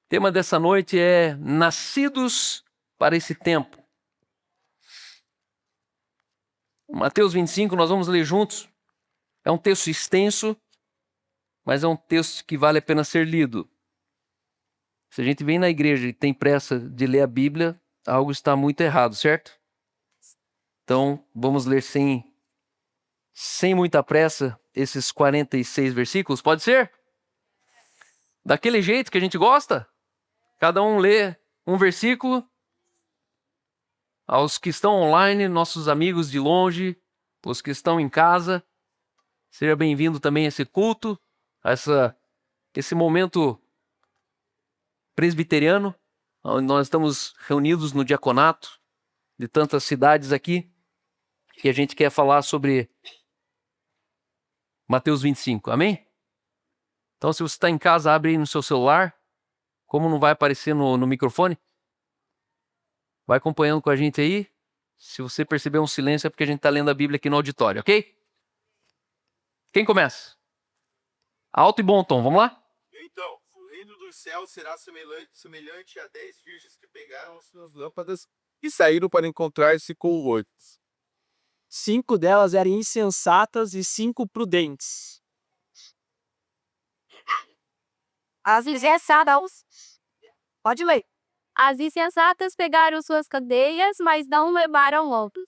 tema dessa noite é Nascidos para esse tempo. Mateus 25, nós vamos ler juntos. É um texto extenso, mas é um texto que vale a pena ser lido. Se a gente vem na igreja e tem pressa de ler a Bíblia, algo está muito errado, certo? Então, vamos ler sem muita pressa esses 46 versículos, pode ser? Daquele jeito que a gente gosta? Cada um lê um versículo. Aos que estão online, nossos amigos de longe, os que estão em casa, seja bem-vindo também a esse culto, a esse momento presbiteriano, onde nós estamos reunidos no diaconato de tantas cidades aqui, e a gente quer falar sobre Mateus 25, amém? Então, se você está em casa, abre aí no seu celular, como não vai aparecer no microfone, vai acompanhando com a gente aí. Se você perceber um silêncio é porque a gente está lendo a Bíblia aqui no auditório, ok? Quem começa? Alto e bom tom, vamos lá? Então, o reino dos céus será semelhante a 10 virgens que pegaram as suas lâmpadas e saíram para encontrar-se com 8. 5 delas eram insensatas e 5 prudentes. As insensatas. Pode ler. As insensatas pegaram suas candeias, mas não levaram lâmpadas.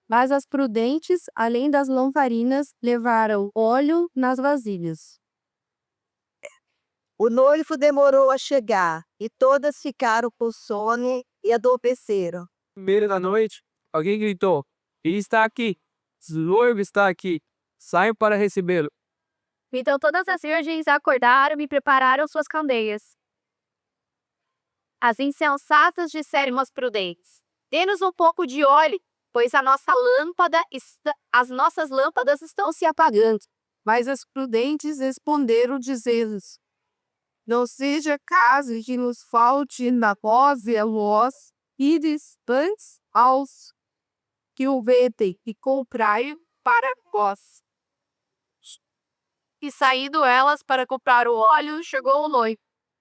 Mas as prudentes, além das lamparinas, levaram óleo nas vasilhas. O noivo demorou a chegar, e todas ficaram com sono e adormeceram. No meio da noite, alguém gritou: Ele está aqui! O noivo está aqui! Saiam para recebê-lo. Então todas as virgens acordaram e prepararam suas candeias. As insensatas disseram às prudentes: Dê-nos um pouco de óleo, pois as nossas lâmpadas estão se apagando. Mas as prudentes responderam, dizendo: Não seja caso que nos falte na voz e a voz, ides antes aos que o vendem e comprai para vós. E saindo elas para comprar o óleo, chegou o noivo.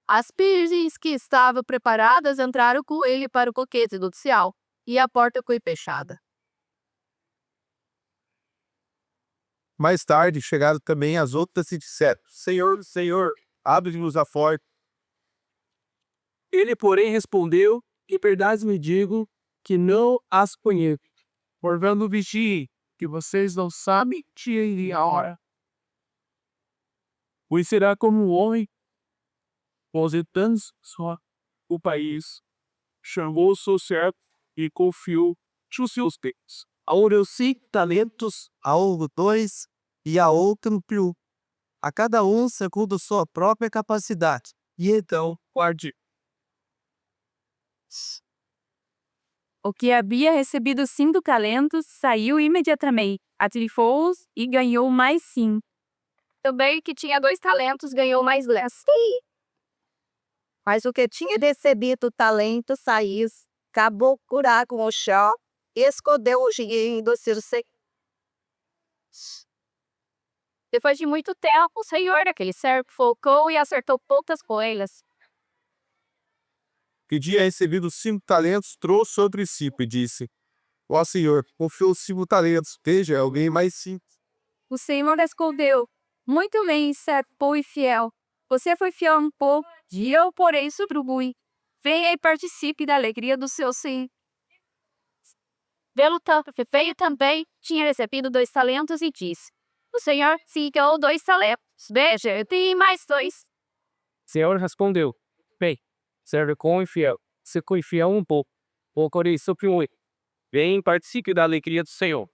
As virgens que estavam preparadas entraram com ele para o banquete nupcial, e a porta foi fechada. Mais tarde chegaram também as outras e disseram: Senhor, Senhor, abre-nos a porta. Ele, porém, respondeu: Em verdade me digo que não as conheço. Porventura vigiem, que vocês não sabem dia e a hora. Pois será como um homem, positando só o país, chamou o seu servo e confiou os seus bens. A um deu 5 talentos, a outro 2 e a outro 1. A cada um segundo sua própria capacidade. E então Guarde. O que havia recebido 5 talentos saiu imediatamente, atrifou-os e ganhou mais 5. Também que tinha 2 talentos ganhou mais 10. Mas o que tinha recebido talento saiu, acabou curar com o chão, e escondeu o dinheiro do seu senhor. Depois de muito tempo, o senhor daquele servo focou e acertou poucas coelhas. Que tinha recebido 5 talentos, trouxe o princípio e disse: Ó Senhor, confiou 5 talentos, veja, alguém mais 5. O Senhor respondeu: Muito bem, servo bom e fiel. Você foi fiel um pouco, e eu porei sobre o muito. Venha e participe da alegria do seu Senhor. Pelo tanto que veio também, tinha recebido 2 talentos e disse: O senhor se ganhou 2 talentos. Veja, eu tenho mais 2. O Senhor respondeu: Bem, serve com e fiel. Se foi fiel um pouco, colocarei sobre muito. Vem, participe da alegria do Senhor.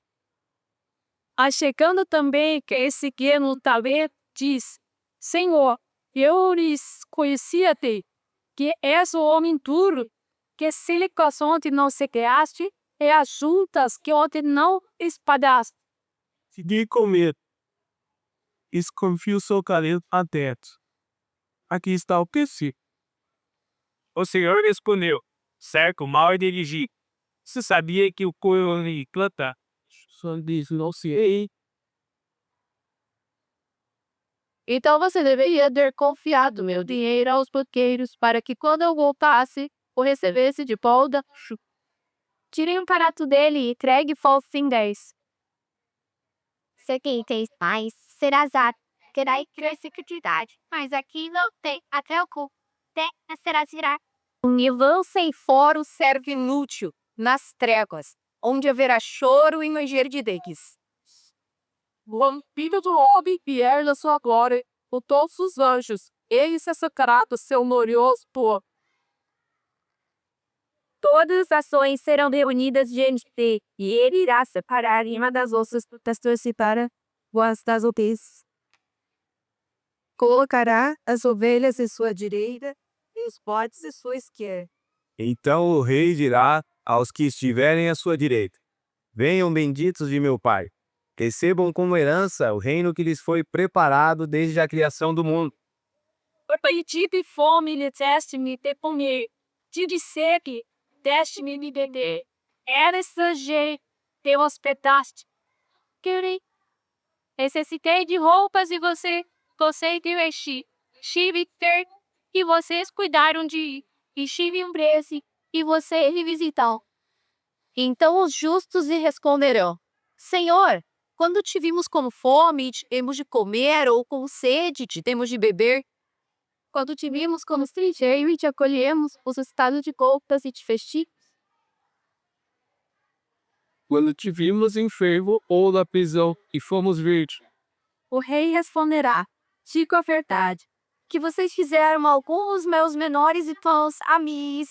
Achegando também que esse pequeno talento, diz: Senhor, eu lhes conhecia-te, que és o homem duro, que se lhe ontem não sequeaste, e as juntas que ontem não espalhaste. Fiquei com medo. Esconfi o seu talento atento. Aqui está o PC. O Senhor respondeu: Certo, mal dirigi. Você sabia que o coelho ia plantar? Só diz, não sei. Então você deveria ter confiado meu dinheiro aos banqueiros para que quando eu voltasse, o recebesse de volta. Tirem um barato dele e entregue em 10. Seguinte, mas será exato. Querai crescer quantidade. Mas aqui não tem. Até o cu. Tem, será girar. E lancem fora o servo inútil, nas trevas, onde haverá choro e ranger de dentes. O filho do homem vier na sua glória, com todos os anjos, ele se sacará do seu glorioso povo. Todas as ações serão reunidas diante de, e ele irá separar uma das ossas para Guas das ovelhas. Colocará as ovelhas em sua direita e os bodes em sua esquerda. Então o rei dirá aos que estiverem à sua direita: Venham benditos de meu Pai, recebam como herança o reino que lhes foi preparado desde a criação do mundo. Tive fome, lhe deste-me de comer. Tive sede, deste-me de beber. Era estrangeiro, te hospedaste. Querei. Necessitei de roupas e você de vestir. Estive ter e vocês cuidaram de ir. Estive preso e você me visitou. Então os justos lhe responderão: Senhor, quando te vimos com fome e tivemos de comer, ou com sede e tivemos de beber? Quando te vimos como estrangeiro e te acolhemos, os estados de roupas e te vestimos? Quando te vimos enfermo ou na prisão e fomos ver-te. O rei responderá: Digo a verdade, que vocês fizeram alguns meus menores irmãos a mim.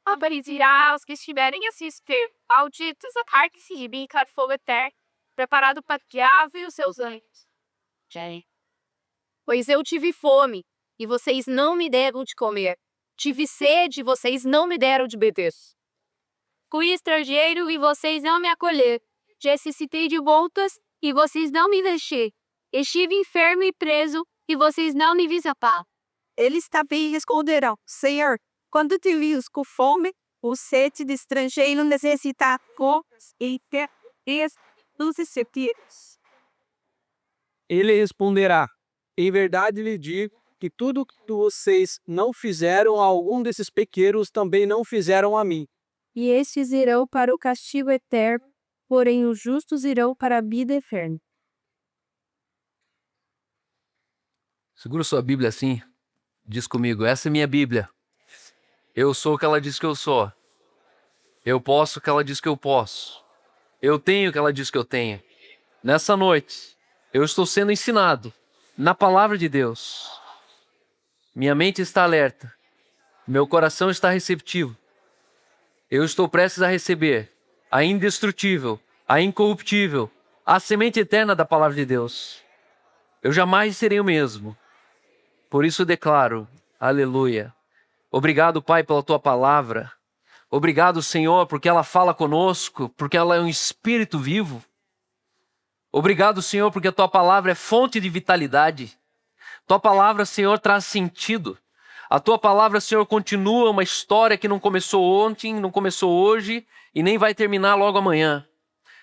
Aparecerá aos que estiverem a assistir, malditos a parte que se ribica de fogo eterno, preparado para o diabo e os seus anjos. Pois eu tive fome, e vocês não me deram de comer. Tive sede, e vocês não me deram de beber. Fui estrangeiro, e vocês não me acolheram. Necessitei de voltas, e vocês não me deixaram. Estive enfermo e preso, e vocês não me visitaram. Eles também responderão: Senhor, quando te vimos com fome, ou sede de estrangeiro necessitar roupas e ter nos sentidos. Ele responderá: Em verdade lhe digo que tudo que vocês não fizeram a algum desses pequenos também não fizeram a mim. E estes irão para o castigo eterno, porém os justos irão para a vida eterna. Segura sua Bíblia assim. Diz comigo: essa é minha Bíblia. Eu sou o que ela diz que eu sou. Eu posso o que ela diz que eu posso. Eu tenho o que ela diz que eu tenho. Nessa noite, eu estou sendo ensinado na palavra de Deus. Minha mente está alerta. Meu coração está receptivo. Eu estou prestes a receber a indestrutível, a incorruptível, a semente eterna da palavra de Deus. Eu jamais serei o mesmo. Por isso declaro: aleluia. Obrigado, Pai, pela tua palavra. Obrigado, Senhor, porque ela fala conosco, porque ela é um espírito vivo. Obrigado, Senhor, porque a tua palavra é fonte de vitalidade. Tua palavra, Senhor, traz sentido. A tua palavra, Senhor, continua uma história que não começou ontem, não começou hoje e nem vai terminar logo amanhã.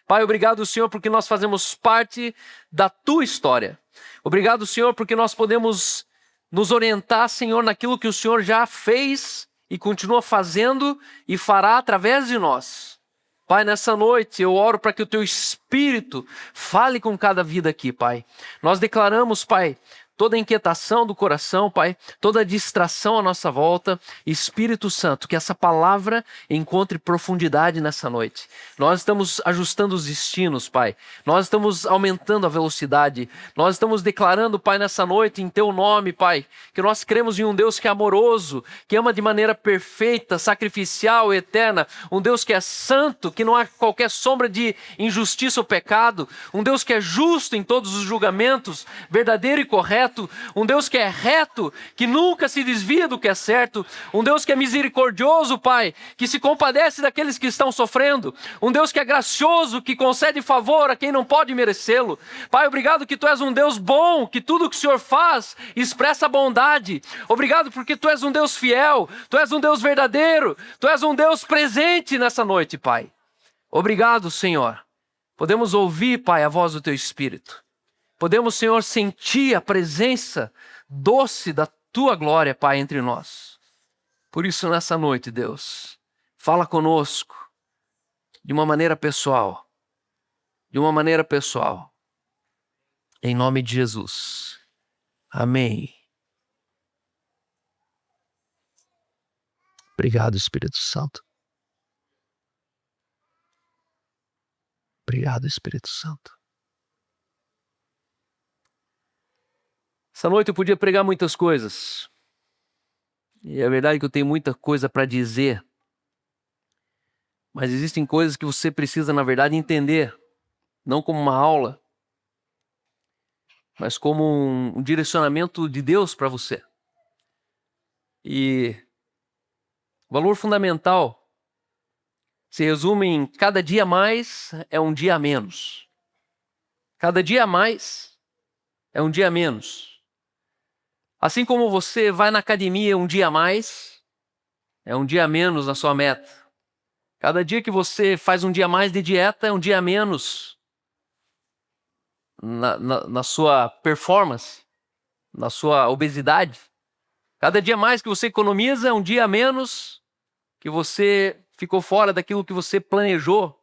Pai, obrigado, Senhor, porque nós fazemos parte da tua história. Obrigado, Senhor, porque nós podemos nos orientar, Senhor, naquilo que o Senhor já fez e continua fazendo e fará através de nós. Pai, nessa noite eu oro para que o teu Espírito fale com cada vida aqui, Pai. Nós declaramos, Pai, toda inquietação do coração, Pai, toda distração à nossa volta. Espírito Santo, que essa palavra encontre profundidade nessa noite. Nós estamos ajustando os destinos, Pai. Nós estamos aumentando a velocidade. Nós estamos declarando, Pai, nessa noite, em Teu nome, Pai, que nós cremos em um Deus que é amoroso, que ama de maneira perfeita, sacrificial, eterna. Um Deus que é santo, que não há qualquer sombra de injustiça ou pecado. Um Deus que é justo em todos os julgamentos, verdadeiro e correto. Um Deus que é reto, que nunca se desvia do que é certo. Um Deus que é misericordioso, Pai, que se compadece daqueles que estão sofrendo. Um Deus que é gracioso, que concede favor a quem não pode merecê-lo. Pai, obrigado que Tu és um Deus bom, que tudo que o Senhor faz expressa bondade. Obrigado porque Tu és um Deus fiel, Tu és um Deus verdadeiro, Tu és um Deus presente nessa noite, Pai. Obrigado, Senhor. Podemos ouvir, Pai, a voz do Teu Espírito. Podemos, Senhor, sentir a presença doce da Tua glória, Pai, entre nós. Por isso, nessa noite, Deus, fala conosco de uma maneira pessoal. De uma maneira pessoal. Em nome de Jesus. Amém. Obrigado, Espírito Santo. Obrigado, Espírito Santo. Essa noite eu podia pregar muitas coisas. E é verdade que eu tenho muita coisa para dizer. Mas existem coisas que você precisa, na verdade, entender. Não como uma aula, mas como um direcionamento de Deus para você. E o valor fundamental se resume em cada dia a mais é um dia a menos. Cada dia a mais é um dia a menos. Assim como você vai na academia um dia a mais, é um dia a menos na sua meta. Cada dia que você faz um dia a mais de dieta é um dia a menos na sua performance, na sua obesidade. Cada dia mais que você economiza é um dia a menos que você ficou fora daquilo que você planejou.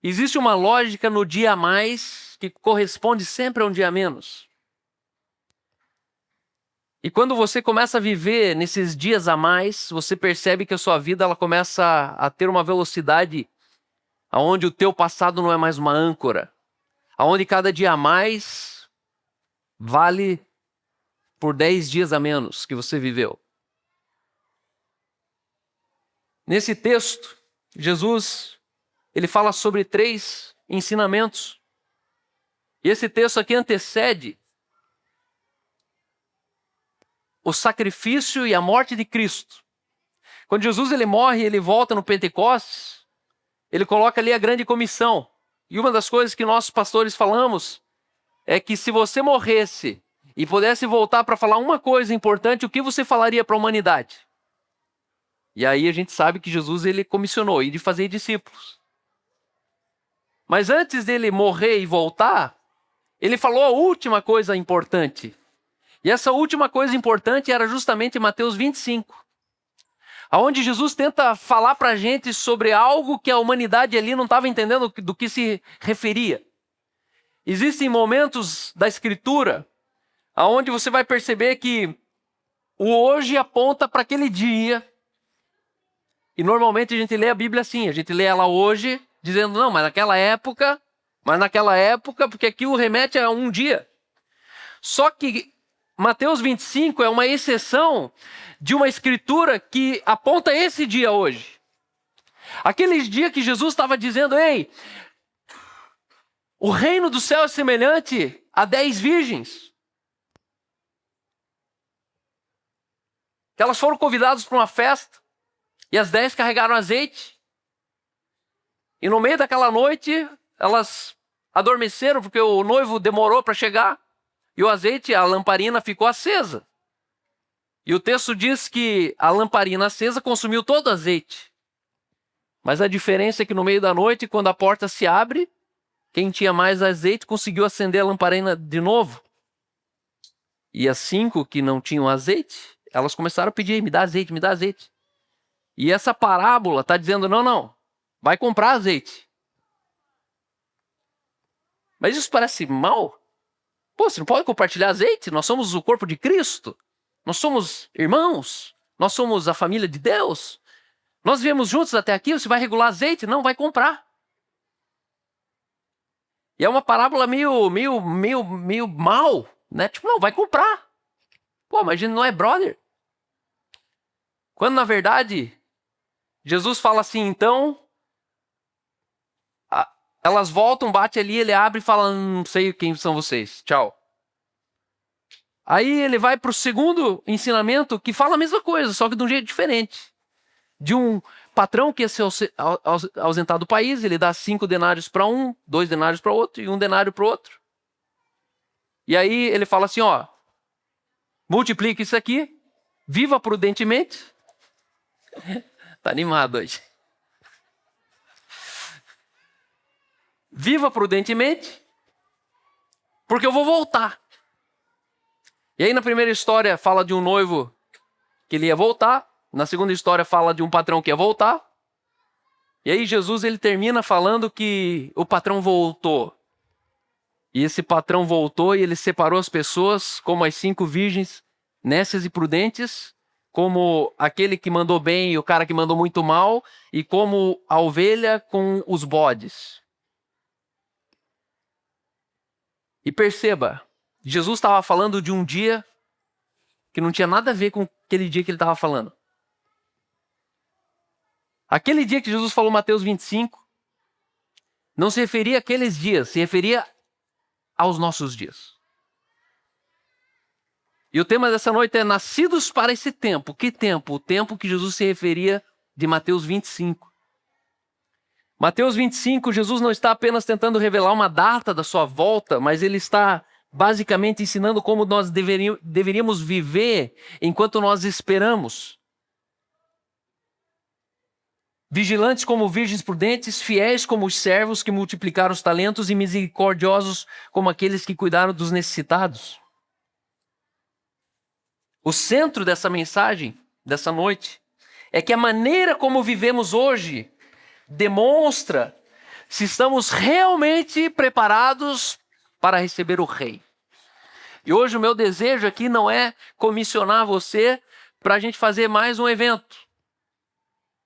Existe uma lógica no dia a mais que corresponde sempre a um dia a menos. E quando você começa a viver nesses dias a mais, você percebe que a sua vida ela começa a ter uma velocidade onde o teu passado não é mais uma âncora. Onde cada dia a mais vale por 10 dias a menos que você viveu. Nesse texto, Jesus ele fala sobre 3 ensinamentos. E esse texto aqui antecede o sacrifício e a morte de Cristo. Quando Jesus ele morre e ele volta no Pentecostes, ele coloca ali a grande comissão. E uma das coisas que nós pastores falamos é que se você morresse e pudesse voltar para falar uma coisa importante, o que você falaria para a humanidade? E aí a gente sabe que Jesus ele comissionou de fazer discípulos. Mas antes dele morrer e voltar, ele falou a última coisa importante. E essa última coisa importante era justamente Mateus 25. Onde Jesus tenta falar para a gente sobre algo que a humanidade ali não estava entendendo do que se referia. Existem momentos da Escritura onde você vai perceber que o hoje aponta para aquele dia. E normalmente a gente lê a Bíblia assim, a gente lê ela hoje, dizendo, não, mas naquela época, porque aquilo remete a um dia. Só que Mateus 25 é uma exceção de uma escritura que aponta esse dia hoje. Aqueles dias que Jesus estava dizendo, ei, o reino do céu é semelhante a 10 virgens. Que elas foram convidadas para uma festa e as 10 carregaram azeite. E no meio daquela noite, elas adormeceram porque o noivo demorou para chegar. E o azeite, a lamparina ficou acesa. E o texto diz que a lamparina acesa consumiu todo o azeite. Mas a diferença é que no meio da noite, quando a porta se abre, quem tinha mais azeite conseguiu acender a lamparina de novo. E as 5 que não tinham azeite, elas começaram a pedir, me dá azeite, me dá azeite. E essa parábola está dizendo, não, vai comprar azeite. Mas isso parece mal? Pô, você não pode compartilhar azeite? Nós somos o corpo de Cristo. Nós somos irmãos. Nós somos a família de Deus. Nós viemos juntos até aqui, você vai regular azeite? Não, vai comprar. E é uma parábola meio mal, né? Tipo, não, vai comprar. Pô, mas a gente não é brother. Quando, na verdade, Jesus fala assim, então, elas voltam, bate ali, ele abre e fala, não sei quem são vocês, tchau. Aí ele vai para o segundo ensinamento que fala a mesma coisa, só que de um jeito diferente. De um patrão que ia se ausentar do país, ele dá 5 denários para um, 2 denários para outro e 1 denário para o outro. E aí ele fala assim, ó, multiplique isso aqui, viva prudentemente. Tá animado hoje. Viva prudentemente porque eu vou voltar. E aí na primeira história fala de um noivo que ele ia voltar, na segunda história fala de um patrão que ia voltar. E aí Jesus ele termina falando que o patrão voltou. E esse patrão voltou e ele separou as pessoas como as 5 virgens nécias e prudentes, como aquele que mandou bem e o cara que mandou muito mal, e como a ovelha com os bodes. E perceba, Jesus estava falando de um dia que não tinha nada a ver com aquele dia que ele estava falando. Aquele dia que Jesus falou Mateus 25, não se referia àqueles dias, se referia aos nossos dias. E o tema dessa noite é nascidos para esse tempo. Que tempo? O tempo que Jesus se referia de Mateus 25. Mateus 25, Jesus não está apenas tentando revelar uma data da sua volta, mas ele está basicamente ensinando como nós deveríamos viver enquanto nós esperamos. Vigilantes como virgens prudentes, fiéis como os servos que multiplicaram os talentos e misericordiosos como aqueles que cuidaram dos necessitados. O centro dessa mensagem, dessa noite, é que a maneira como vivemos hoje demonstra se estamos realmente preparados para receber o Rei. E hoje o meu desejo aqui não é comissionar você para a gente fazer mais um evento.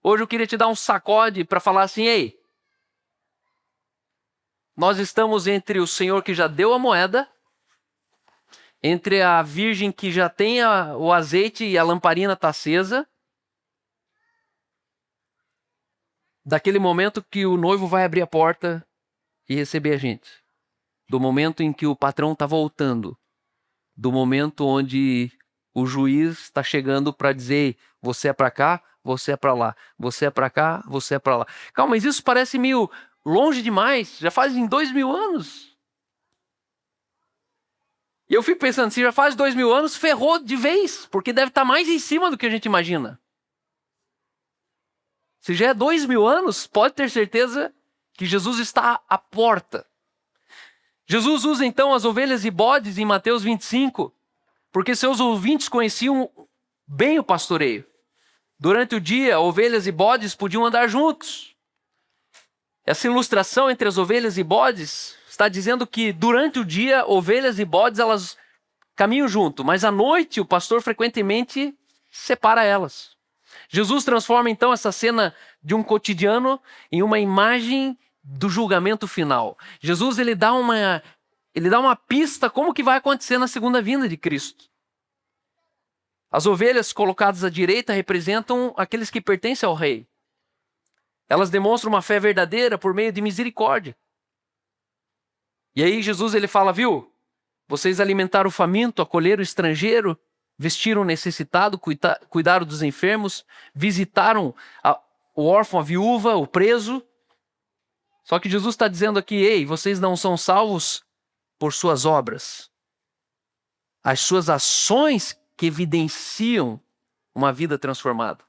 Hoje eu queria te dar um sacode para falar assim, ei, nós estamos entre o Senhor que já deu a moeda, entre a virgem que já tem o azeite e a lamparina está acesa, daquele momento que o noivo vai abrir a porta e receber a gente, do momento em que o patrão está voltando, do momento onde o juiz está chegando para dizer, você é para cá, você é para lá, você é para cá, você é para lá. Calma, mas isso parece meio longe demais, já fazem 2000 anos. E eu fico pensando, se já faz 2000 anos, ferrou de vez, porque deve estar mais em cima do que a gente imagina. Se já é 2000 anos, pode ter certeza que Jesus está à porta. Jesus usa então as ovelhas e bodes em Mateus 25, porque seus ouvintes conheciam bem o pastoreio. Durante o dia, ovelhas e bodes podiam andar juntos. Essa ilustração entre as ovelhas e bodes está dizendo que durante o dia, ovelhas e bodes elas caminham junto, mas à noite o pastor frequentemente separa elas. Jesus transforma então essa cena de um cotidiano em uma imagem do julgamento final. Jesus ele dá uma pista como que vai acontecer na segunda vinda de Cristo. As ovelhas colocadas à direita representam aqueles que pertencem ao rei. Elas demonstram uma fé verdadeira por meio de misericórdia. E aí Jesus ele fala, viu? Vocês alimentaram o faminto, acolheram o estrangeiro, vestiram o necessitado, cuidaram dos enfermos, visitaram o órfão, a viúva, o preso. Só que Jesus está dizendo aqui, ei, vocês não são salvos por suas obras. As suas ações que evidenciam uma vida transformada.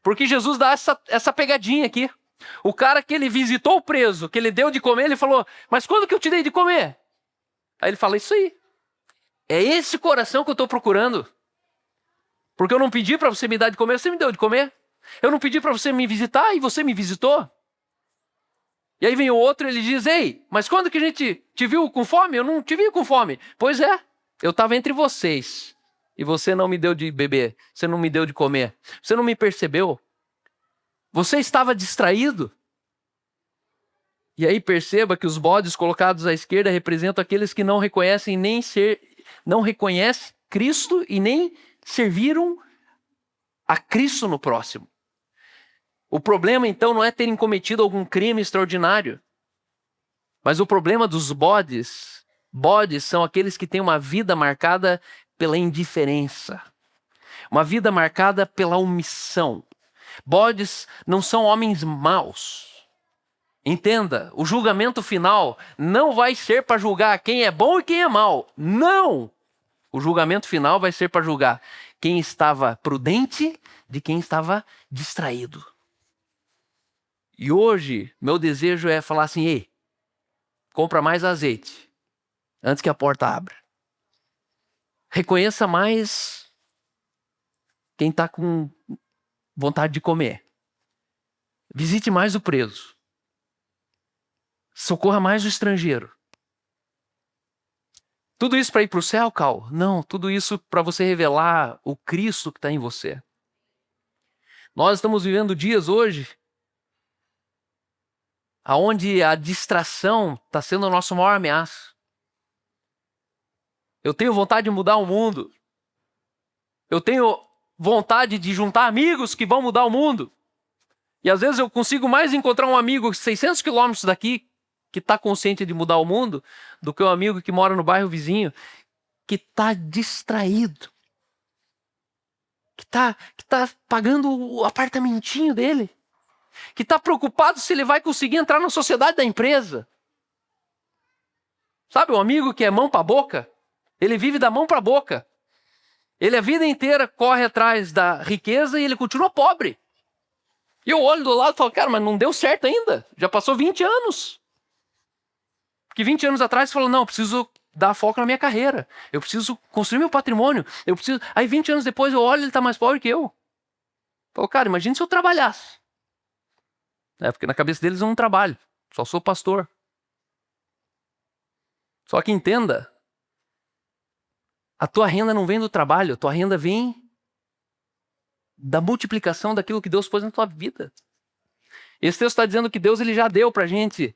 Porque Jesus dá essa pegadinha aqui. O cara que ele visitou o preso, que ele deu de comer, ele falou, mas quando que eu te dei de comer? Aí ele fala, isso aí. É esse coração que eu estou procurando. Porque eu não pedi para você me dar de comer, você me deu de comer. Eu não pedi para você me visitar e você me visitou. E aí vem o outro e ele diz, ei, mas quando que a gente te viu com fome? Eu não te vi com fome. Pois é, eu estava entre vocês. E você não me deu de beber, você não me deu de comer, você não me percebeu. Você estava distraído. E aí perceba que os bodes colocados à esquerda representam aqueles que não reconhecem Cristo e nem serviram a Cristo no próximo. O problema então não é terem cometido algum crime extraordinário, mas o problema dos bodes são aqueles que têm uma vida marcada pela indiferença, uma vida marcada pela omissão. Bodes não são homens maus. Entenda, o julgamento final não vai ser para julgar quem é bom e quem é mau. Não! O julgamento final vai ser para julgar quem estava prudente de quem estava distraído. E hoje, meu desejo é falar assim, ei, compra mais azeite, antes que a porta abra. Reconheça mais quem está com vontade de comer. Visite mais o preso. Socorra mais o estrangeiro. Tudo isso para ir para o céu, Cal? Não, tudo isso para você revelar o Cristo que está em você. Nós estamos vivendo dias hoje onde a distração está sendo a nossa maior ameaça. Eu tenho vontade de mudar o mundo. Eu tenho vontade de juntar amigos que vão mudar o mundo. E às vezes eu consigo mais encontrar um amigo 600 quilômetros daqui que está consciente de mudar o mundo do que um amigo que mora no bairro vizinho que está distraído. Que está pagando o apartamentinho dele. Que está preocupado se ele vai conseguir entrar na sociedade da empresa. Sabe, um amigo que é mão para a boca? Ele vive da mão para a boca. Ele a vida inteira corre atrás da riqueza e ele continua pobre. E eu olho do lado e falo, cara, mas não deu certo ainda. Já passou 20 anos. Porque 20 anos atrás você falou, não, eu preciso dar foco na minha carreira. Eu preciso construir meu patrimônio. Aí 20 anos depois eu olho e ele está mais pobre que eu. Falo, cara, imagina se eu trabalhasse. Porque na cabeça deles eu não trabalho. Só sou pastor. Só que entenda, a tua renda não vem do trabalho, a tua renda vem da multiplicação daquilo que Deus pôs na tua vida. Esse texto está dizendo que Deus ele já deu para a gente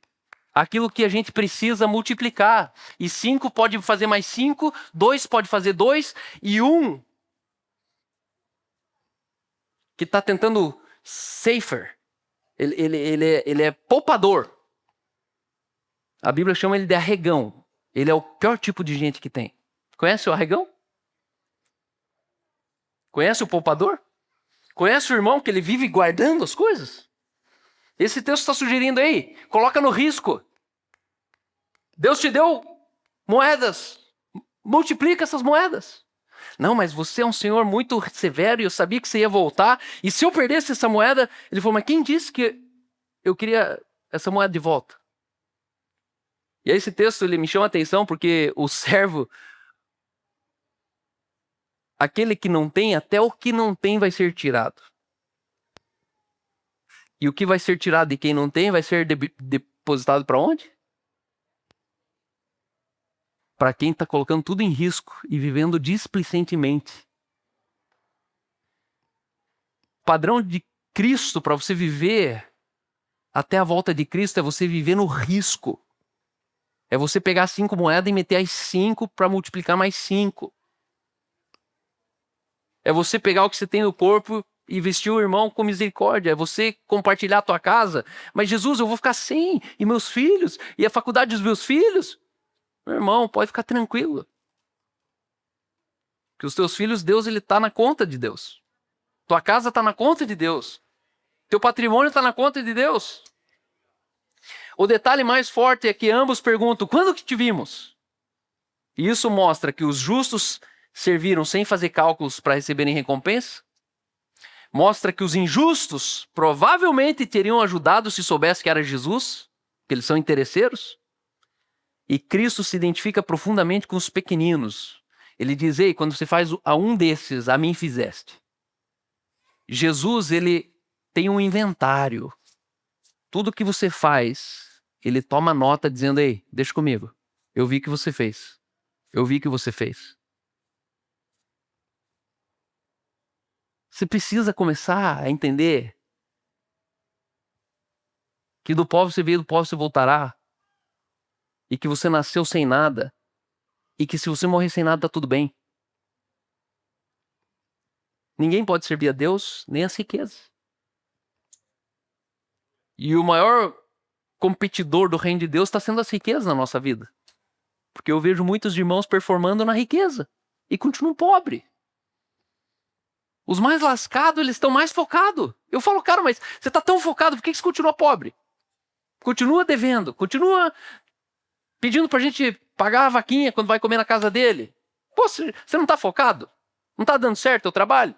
aquilo que a gente precisa multiplicar. E 5 pode fazer mais 5, 2 pode fazer 2, e 1 que está tentando safer. Ele é poupador. A Bíblia chama ele de arregão. Ele é o pior tipo de gente que tem. Conhece o arregão? Conhece o poupador? Conhece o irmão que ele vive guardando as coisas? Esse texto está sugerindo aí, coloca no risco. Deus te deu moedas, multiplica essas moedas. Não, mas você é um senhor muito severo e eu sabia que você ia voltar. E se eu perdesse essa moeda, ele falou, mas quem disse que eu queria essa moeda de volta? E aí esse texto ele me chama a atenção porque o servo, aquele que não tem, até o que não tem vai ser tirado. E o que vai ser tirado de quem não tem vai ser depositado para onde? Para quem está colocando tudo em risco e vivendo displicentemente. O padrão de Cristo para você viver até a volta de Cristo é você viver no risco. É você pegar 5 moedas e meter as 5 para multiplicar mais 5. É você pegar o que você tem no corpo e vestir o irmão com misericórdia. É você compartilhar a tua casa. Mas Jesus, eu vou ficar sem. E meus filhos? E a faculdade dos meus filhos? Meu irmão, pode ficar tranquilo. Que os teus filhos, Deus ele está na conta de Deus. Tua casa está na conta de Deus. Teu patrimônio está na conta de Deus. O detalhe mais forte é que ambos perguntam, quando que te vimos? E isso mostra que os justos serviram sem fazer cálculos para receberem recompensa. Mostra que os injustos provavelmente teriam ajudado se soubesse que era Jesus, que eles são interesseiros. E Cristo se identifica profundamente com os pequeninos. Ele diz, ei, quando você faz a um desses, a mim fizeste. Jesus, ele tem um inventário. Tudo que você faz, ele toma nota dizendo, ei, deixa comigo. Eu vi o que você fez. Eu vi o que você fez. Você precisa começar a entender que do povo você veio, do povo você voltará. E que você nasceu sem nada. E que se você morrer sem nada, tá tudo bem. Ninguém pode servir a Deus, nem as riquezas. E o maior competidor do reino de Deus está sendo as riquezas na nossa vida. Porque eu vejo muitos irmãos performando na riqueza. E continuam pobres. Os mais lascados, eles estão mais focados. Eu falo, cara, mas você está tão focado, por que você continua pobre? Continua devendo, continua pedindo pra gente pagar a vaquinha quando vai comer na casa dele. Pô, você não tá focado? Não tá dando certo o trabalho?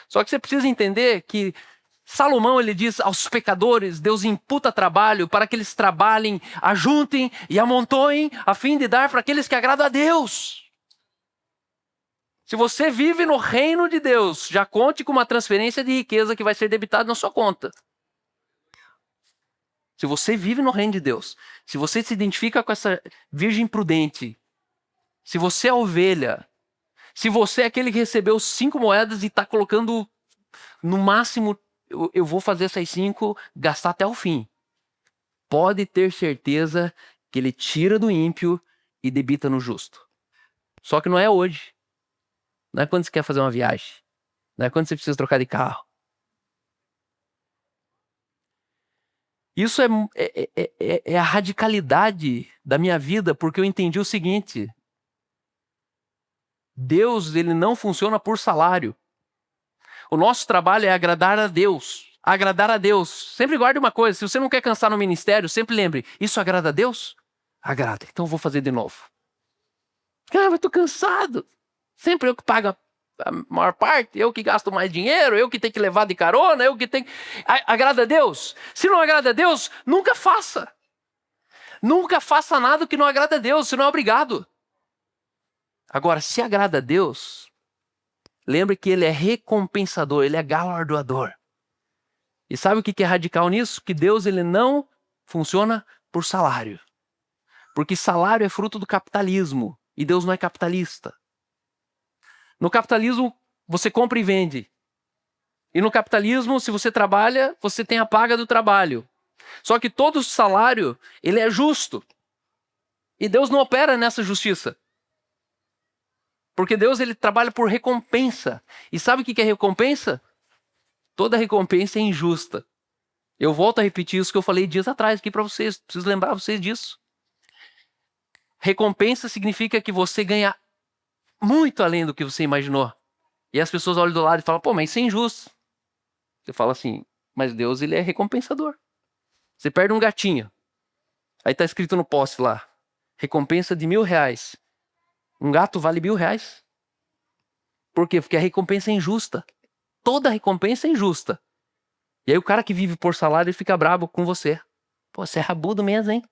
Só que você precisa entender que Salomão, ele diz, aos pecadores, Deus imputa trabalho para que eles trabalhem, ajuntem e amontoem, a fim de dar para aqueles que agradam a Deus. Se você vive no reino de Deus, já conte com uma transferência de riqueza que vai ser debitada na sua conta. Se você vive no reino de Deus, se você se identifica com essa virgem prudente, se você é ovelha, se você é aquele que recebeu 5 moedas e está colocando no máximo, eu vou fazer essas 5, gastar até o fim. Pode ter certeza que ele tira do ímpio e debita no justo. Só que não é hoje. Não é quando você quer fazer uma viagem. Não é quando você precisa trocar de carro. Isso é a radicalidade da minha vida, porque eu entendi o seguinte. Deus, ele não funciona por salário. O nosso trabalho é agradar a Deus. Agradar a Deus. Sempre guarde uma coisa, se você não quer cansar no ministério, sempre lembre, isso agrada a Deus? Agrada, então eu vou fazer de novo. Ah, mas eu tô cansado. Sempre eu que pago a maior parte, eu que gasto mais dinheiro, eu que tenho que levar de carona, eu que tenho... Agrada a Deus? Se não agrada a Deus, nunca faça. Nunca faça nada que não agrada a Deus, senão é obrigado. Agora, se agrada a Deus, lembre que ele é recompensador, ele é galardoador. E sabe o que é radical nisso? Que Deus, ele não funciona por salário. Porque salário é fruto do capitalismo, e Deus não é capitalista. No capitalismo, você compra e vende. E no capitalismo, se você trabalha, você tem a paga do trabalho. Só que todo salário, ele é justo. E Deus não opera nessa justiça. Porque Deus, ele trabalha por recompensa. E sabe o que é recompensa? Toda recompensa é injusta. Eu volto a repetir isso que eu falei dias atrás aqui para vocês. Preciso lembrar vocês disso. Recompensa significa que você ganha muito além do que você imaginou. E as pessoas olham do lado e falam, pô, mas isso é injusto. Você fala assim, mas Deus, ele é recompensador. Você perde um gatinho. Aí tá escrito no poste lá, recompensa de R$1.000. Um gato vale R$1.000. Por quê? Porque a recompensa é injusta. Toda recompensa é injusta. E aí o cara que vive por salário, ele fica brabo com você. Pô, você é rabudo mesmo, hein?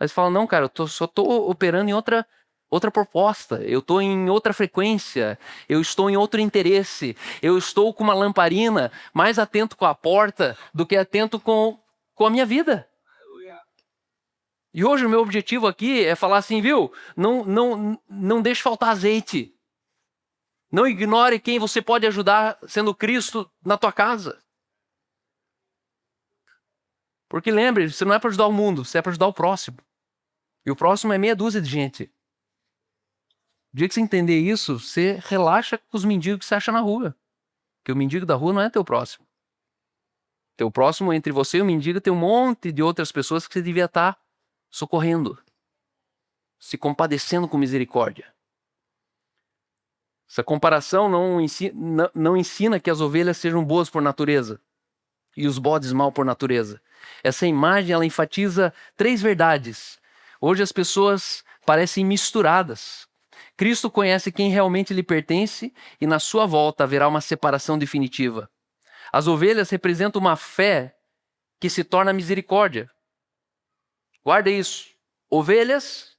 Aí você fala, não, cara, eu só tô operando em outra proposta, eu estou em outra frequência, eu estou em outro interesse, eu estou com uma lamparina mais atento com a porta do que atento com a minha vida. E hoje o meu objetivo aqui é falar assim, viu? Não deixe faltar azeite. Não ignore quem você pode ajudar sendo Cristo na tua casa. Porque lembre, você não é para ajudar o mundo, você é para ajudar o próximo. E o próximo é meia dúzia de gente. O dia que você entender isso, você relaxa com os mendigos que você acha na rua. Porque o mendigo da rua não é teu próximo. Teu próximo, entre você e o mendigo, tem um monte de outras pessoas que você devia estar socorrendo. Se compadecendo com misericórdia. Essa comparação não ensina que as ovelhas sejam boas por natureza e os bodes mal por natureza. Essa imagem, ela enfatiza 3 verdades. Hoje as pessoas parecem misturadas. Cristo conhece quem realmente lhe pertence e na sua volta haverá uma separação definitiva. As ovelhas representam uma fé que se torna misericórdia. Guarda isso. Ovelhas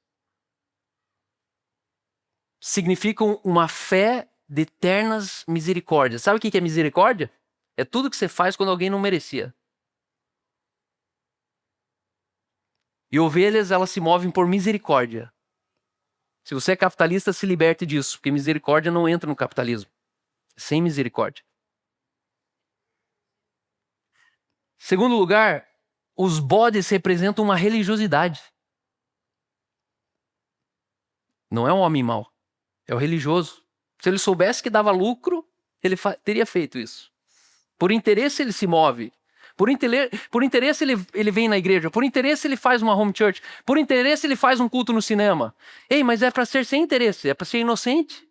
significam uma fé de eternas misericórdias. Sabe o que é misericórdia? É tudo que você faz quando alguém não merecia. E ovelhas, elas se movem por misericórdia. Se você é capitalista, se liberte disso, porque misericórdia não entra no capitalismo. Sem misericórdia. Segundo lugar, os bodes representam uma religiosidade. Não é um homem mau, é o religioso. Se ele soubesse que dava lucro, ele teria feito isso. Por interesse ele se move. Por interesse ele vem na igreja. Por interesse ele faz uma home church. Por interesse ele faz um culto no cinema. Ei, mas é para ser sem interesse, é para ser inocente.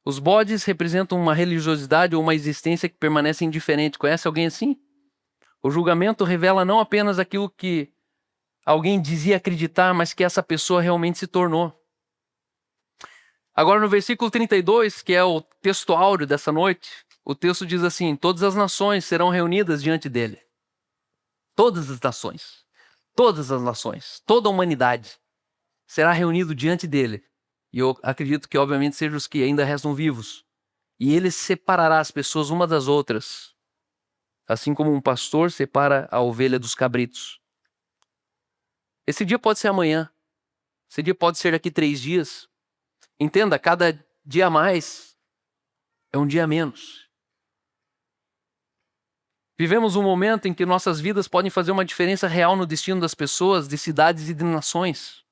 Os bodes representam uma religiosidade ou uma existência que permanece indiferente. Conhece alguém assim? O julgamento revela não apenas aquilo que alguém dizia acreditar, mas que essa pessoa realmente se tornou. Agora no versículo 32, que é o texto áureo dessa noite, o texto diz assim: todas as nações serão reunidas diante dele. Todas as nações. Todas as nações. Toda a humanidade será reunido diante dele. E eu acredito que obviamente sejam os que ainda restam vivos. E ele separará as pessoas umas das outras, assim como um pastor separa a ovelha dos cabritos. Esse dia pode ser amanhã. Esse dia pode ser daqui 3 dias. Entenda, cada dia a mais é um dia a menos. Vivemos um momento em que nossas vidas podem fazer uma diferença real no destino das pessoas, de cidades e de nações.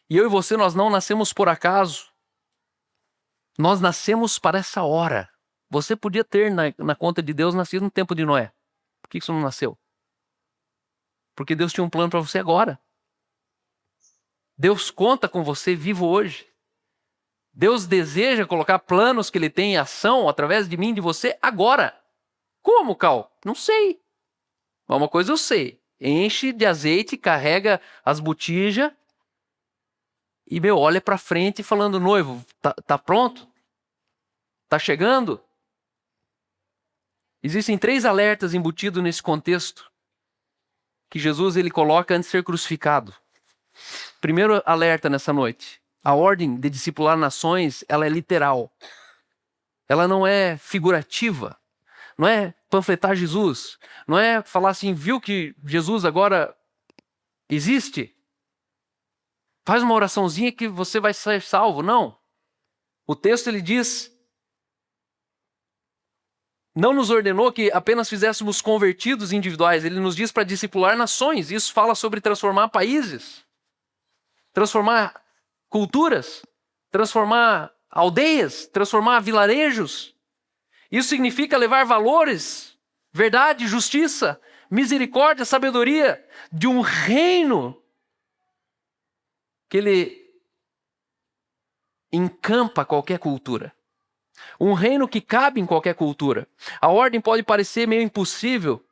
E eu e você, nós não nascemos por acaso. Nós nascemos para essa hora. Você podia ter na conta de Deus nascido no tempo de Noé. Por que isso não nasceu? Porque Deus tinha um plano para você agora. Deus conta com você vivo hoje. Deus deseja colocar planos que Ele tem em ação através de mim e de você agora. Como, Cal? Não sei. Mas uma coisa eu sei. Enche de azeite, carrega as botijas e, olha para frente falando: noivo, tá pronto? Tá chegando? Existem 3 alertas embutidos nesse contexto que Jesus ele coloca antes de ser crucificado. Primeiro alerta nessa noite: a ordem de discipular nações, ela é literal. Ela não é figurativa. Não é panfletar Jesus. Não é falar assim: viu que Jesus agora existe? Faz uma oraçãozinha que você vai ser salvo. Não. O texto ele diz: não nos ordenou que apenas fizéssemos convertidos individuais. Ele nos diz para discipular nações. Isso fala sobre transformar países, transformar culturas, transformar aldeias, transformar vilarejos. Isso significa levar valores, verdade, justiça, misericórdia, sabedoria de um reino que ele encampa qualquer cultura. Um reino que cabe em qualquer cultura. A ordem pode parecer meio impossível,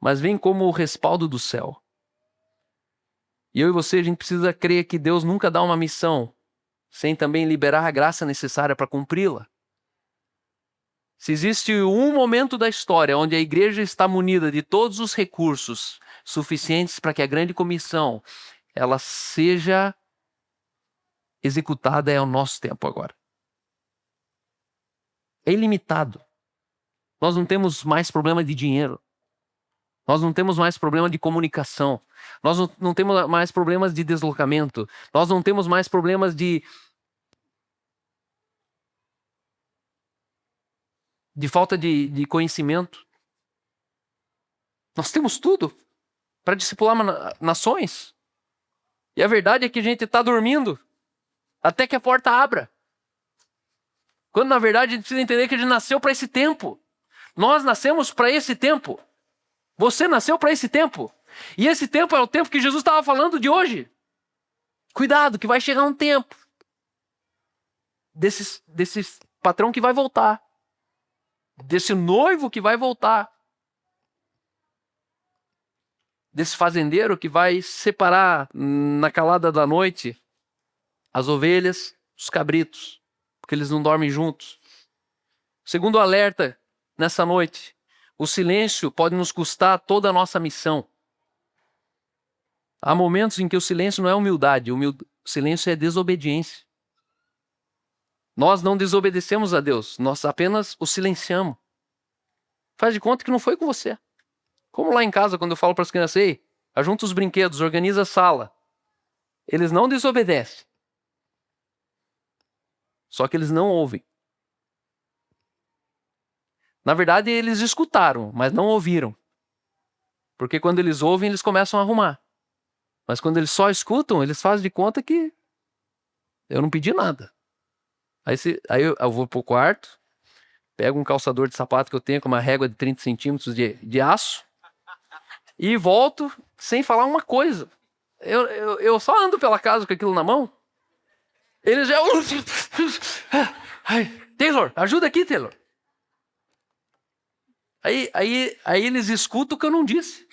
mas vem como o respaldo do céu. E eu e você, a gente precisa crer que Deus nunca dá uma missão sem também liberar a graça necessária para cumpri-la. Se existe um momento da história onde a igreja está munida de todos os recursos suficientes para que a grande comissão ela seja executada, é o nosso tempo agora. É ilimitado. Nós não temos mais problema de dinheiro. Nós não temos mais problema de comunicação. Nós não temos mais problemas de deslocamento. Nós não temos mais problemas de falta de conhecimento. Nós temos tudo para discipular nações. E a verdade é que a gente está dormindo até que a porta abra. Quando na verdade a gente precisa entender que a gente nasceu para esse tempo. Nós nascemos para esse tempo. Você nasceu para esse tempo. E esse tempo é o tempo que Jesus estava falando de hoje. Cuidado, que vai chegar um tempo desse patrão que vai voltar. Desse noivo que vai voltar. Desse fazendeiro que vai separar na calada da noite as ovelhas dos cabritos, porque eles não dormem juntos. Segundo alerta nessa noite: o silêncio pode nos custar toda a nossa missão. Há momentos em que o silêncio não é humildade, o silêncio é desobediência. Nós não desobedecemos a Deus, nós apenas o silenciamos. Faz de conta que não foi com você. Como lá em casa, quando eu falo para as crianças: ei, ajunta os brinquedos, organiza a sala. Eles não desobedecem. Só que eles não ouvem. Na verdade, eles escutaram, mas não ouviram. Porque quando eles ouvem, eles começam a arrumar. Mas quando eles só escutam, eles fazem de conta que eu não pedi nada. Aí eu vou pro quarto, pego um calçador de sapato que eu tenho com uma régua de 30 centímetros de aço e volto sem falar uma coisa. Eu só ando pela casa com aquilo na mão. Eles já... Taylor, ajuda aqui, Taylor. Aí eles escutam o que eu não disse.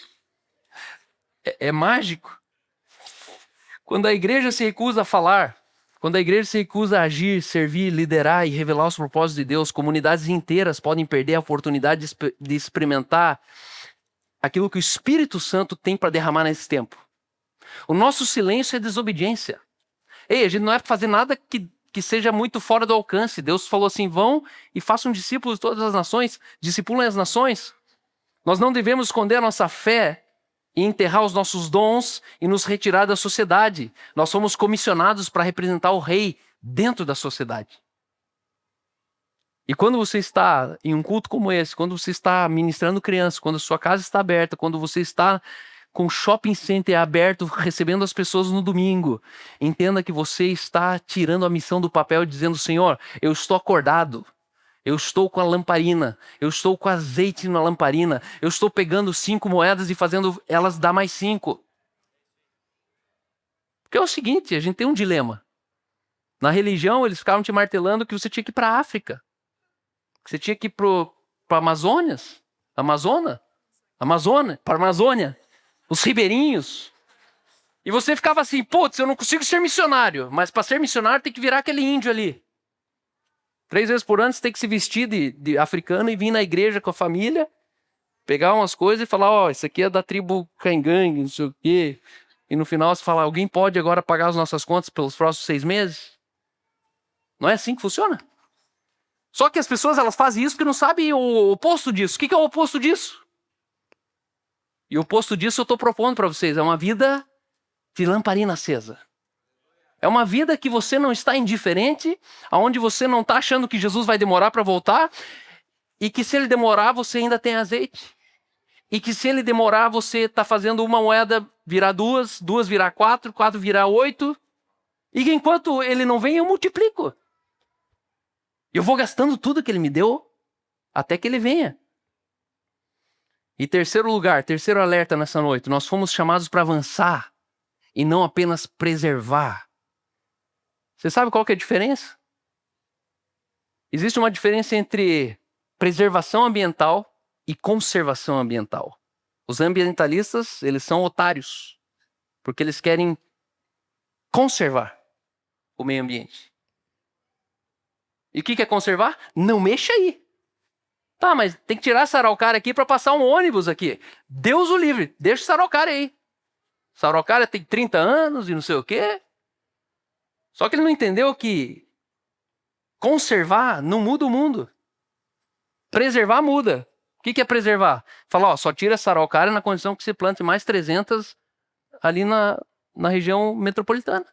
É mágico. Quando a igreja se recusa a falar, Quando a igreja se recusa a agir, servir, liderar e revelar os propósitos de Deus, comunidades inteiras podem perder a oportunidade de experimentar aquilo que o Espírito Santo tem para derramar nesse tempo. O nosso silêncio é desobediência. Ei, a gente não é fazer nada que seja muito fora do alcance. Deus falou assim, vão e façam discípulos de todas as nações, discipulem as nações. Nós não devemos esconder a nossa fé e enterrar os nossos dons e nos retirar da sociedade. Nós somos comissionados para representar o rei dentro da sociedade. E quando você está em um culto como esse, quando você está ministrando crianças, quando a sua casa está aberta, quando você está com o shopping center aberto, recebendo as pessoas no domingo, entenda que você está tirando a missão do papel e dizendo, Senhor, eu estou acordado. Eu estou com a lamparina, eu estou com azeite na lamparina, eu estou pegando 5 moedas e fazendo elas dar mais 5. Porque é o seguinte, a gente tem um dilema. Na religião, eles ficavam te martelando que você tinha que ir para a África. Que você tinha que ir para a Amazônia, para a Amazônia, os ribeirinhos. E você ficava assim, putz, eu não consigo ser missionário, mas para ser missionário tem que virar aquele índio ali. 3 vezes por ano você tem que se vestir de africano e vir na igreja com a família, pegar umas coisas e falar, ó, isso aqui é da tribo Caingangue, não sei o quê. E no final você fala, alguém pode agora pagar as nossas contas pelos próximos 6 meses? Não é assim que funciona? Só que as pessoas elas fazem isso porque não sabem o oposto disso. O que é o oposto disso? E o oposto disso eu estou propondo para vocês, é uma vida de lamparina acesa. É uma vida que você não está indiferente, aonde você não está achando que Jesus vai demorar para voltar, e que se ele demorar, você ainda tem azeite. E que se ele demorar, você está fazendo uma moeda virar 2, 2 virar 4, 4 virar 8, e que enquanto ele não vem, eu multiplico. Eu vou gastando tudo que ele me deu, até que ele venha. E terceiro lugar, terceiro alerta nessa noite, nós fomos chamados para avançar, e não apenas preservar. Você sabe qual que é a diferença? Existe uma diferença entre preservação ambiental e conservação ambiental. Os ambientalistas, eles são otários, porque eles querem conservar o meio ambiente. E o que é conservar? Não mexa aí. Tá, mas tem que tirar essa araucária aqui para passar um ônibus aqui. Deus o livre, deixa essa araucária aí. Essa araucária tem 30 anos e não sei o quê. Só que ele não entendeu que conservar não muda o mundo. Preservar muda. O que é preservar? Fala, ó, só tira essa araucária na condição que você plante mais 300 ali na região metropolitana.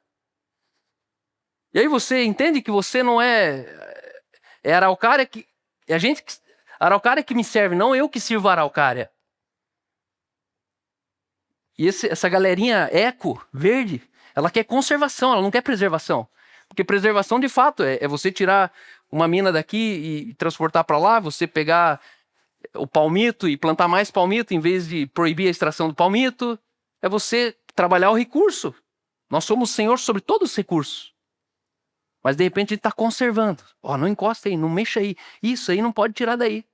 E aí você entende que você não é a araucária que... É a araucária que me serve, não eu que sirvo a araucária. E essa galerinha eco, verde, ela quer conservação, ela não quer preservação. Porque preservação, de fato, é você tirar uma mina daqui e transportar para lá, você pegar o palmito e plantar mais palmito em vez de proibir a extração do palmito. É você trabalhar o recurso. Nós somos senhor sobre todos os recursos. Mas, de repente, a gente está conservando. Ó, não encosta aí, não mexa aí. Isso aí não pode tirar daí.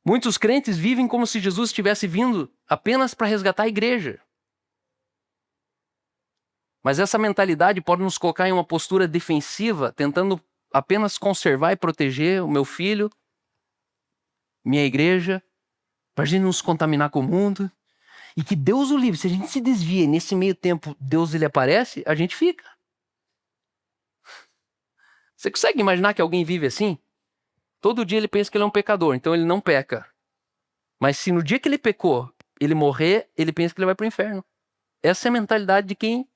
Muitos crentes vivem como se Jesus estivesse vindo apenas para resgatar a igreja. Mas essa mentalidade pode nos colocar em uma postura defensiva, tentando apenas conservar e proteger o meu filho, minha igreja, para a gente não se contaminar com o mundo. E que Deus o livre, se a gente se desvia e nesse meio tempo Deus ele aparece, a gente fica. Você consegue imaginar que alguém vive assim? Todo dia ele pensa que ele é um pecador, então ele não peca. Mas se no dia que ele pecou, ele morrer, ele pensa que ele vai para o inferno. Essa é a mentalidade de quem...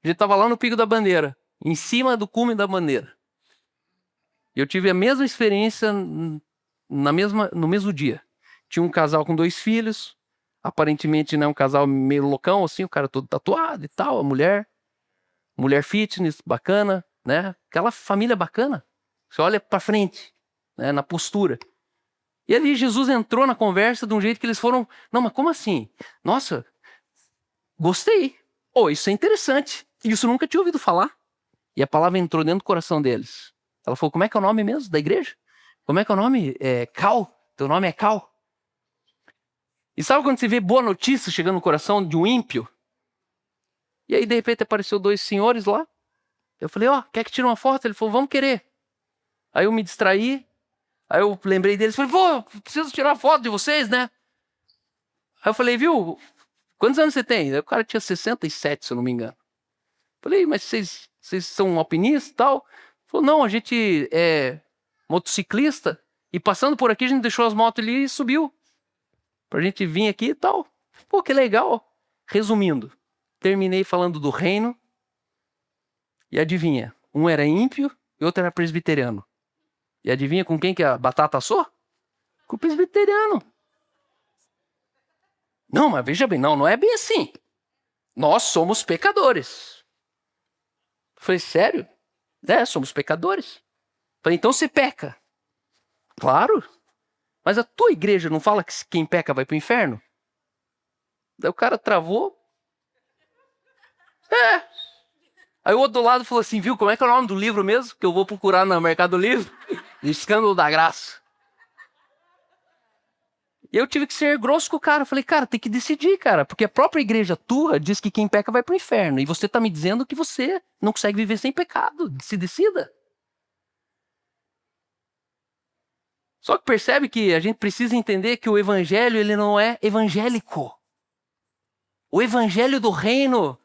A gente estava lá no Pico da Bandeira, em cima do cume da bandeira. Eu tive a mesma experiência no mesmo dia. Tinha um casal com 2 filhos, aparentemente, né, um casal meio loucão, assim, o cara todo tatuado e tal, a mulher fitness, bacana, né? Aquela família bacana. Você olha para frente, né, na postura. E ali Jesus entrou na conversa de um jeito que eles foram... Não, mas como assim? Nossa, gostei. Oh, isso é interessante. Isso eu nunca tinha ouvido falar. E a palavra entrou dentro do coração deles. Ela falou, como é que é o nome mesmo da igreja? Como é que é o nome? Cal. Teu nome é Cal. E sabe quando você vê boa notícia chegando no coração de um ímpio? E aí, de repente, apareceu 2 senhores lá. Eu falei, ó, quer que tire uma foto? Ele falou, vamos querer. Aí eu me distraí. Aí eu lembrei deles. Falei, pô, preciso tirar foto de vocês, né? Aí eu falei, viu, quantos anos você tem? Aí o cara tinha 67, se eu não me engano. Falei, mas vocês são alpinistas e tal? Ele falou, não, a gente é motociclista. E passando por aqui, a gente deixou as motos ali e subiu. Pra gente vir aqui e tal. Pô, que legal. Resumindo, terminei falando do reino. E adivinha, um era ímpio e outro era presbiteriano. E adivinha com quem que a batata assou? Com o presbiteriano. Não, mas veja bem, não é bem assim. Nós somos pecadores. Eu falei, sério? Somos pecadores. Eu falei, então você peca. Claro. Mas a tua igreja não fala que quem peca vai para o inferno? Daí o cara travou. Aí o outro do lado falou assim, viu, como é que é o nome do livro mesmo? Que eu vou procurar no Mercado Livre. Escândalo da Graça. E eu tive que ser grosso com o cara. Eu falei, cara, tem que decidir, cara. Porque a própria igreja tua diz que quem peca vai pro inferno. E você tá me dizendo que você não consegue viver sem pecado. Se decida. Só que percebe que a gente precisa entender que o evangelho, ele não é evangélico. O evangelho do reino,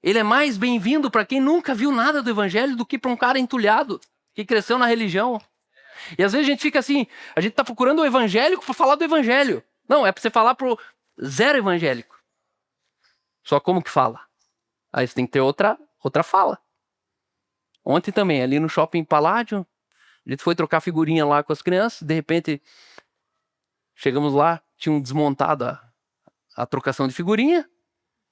ele é mais bem-vindo para quem nunca viu nada do evangelho do que para um cara entulhado, que cresceu na religião. E às vezes a gente fica assim, a gente tá procurando o evangélico para falar do evangelho. Não, é para você falar pro zero evangélico. Só como que fala? Aí você tem que ter outra fala. Ontem também, ali no Shopping Paládio, a gente foi trocar figurinha lá com as crianças, de repente chegamos lá, tinham desmontado a trocação de figurinha,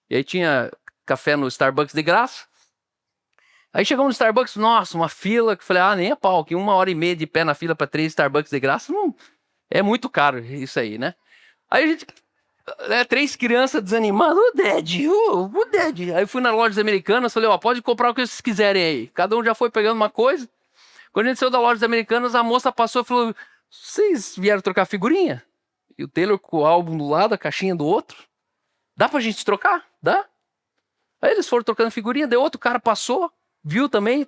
e aí tinha café no Starbucks de graça. Aí chegamos no Starbucks, nossa, uma fila, que eu falei, nem a pau, que 1h30 de pé na fila para 3 Starbucks de graça, não, é muito caro isso aí, né? Aí a gente, 3 crianças desanimadas, o Dad. Aí fui na Lojas Americanas, falei, pode comprar o que vocês quiserem aí. Cada um já foi pegando uma coisa. Quando a gente saiu da Lojas Americanas, a moça passou e falou, vocês vieram trocar figurinha? E o Taylor com o álbum do lado, a caixinha do outro. Dá pra gente trocar? Dá? Aí eles foram trocando figurinha, daí outro cara passou, viu também.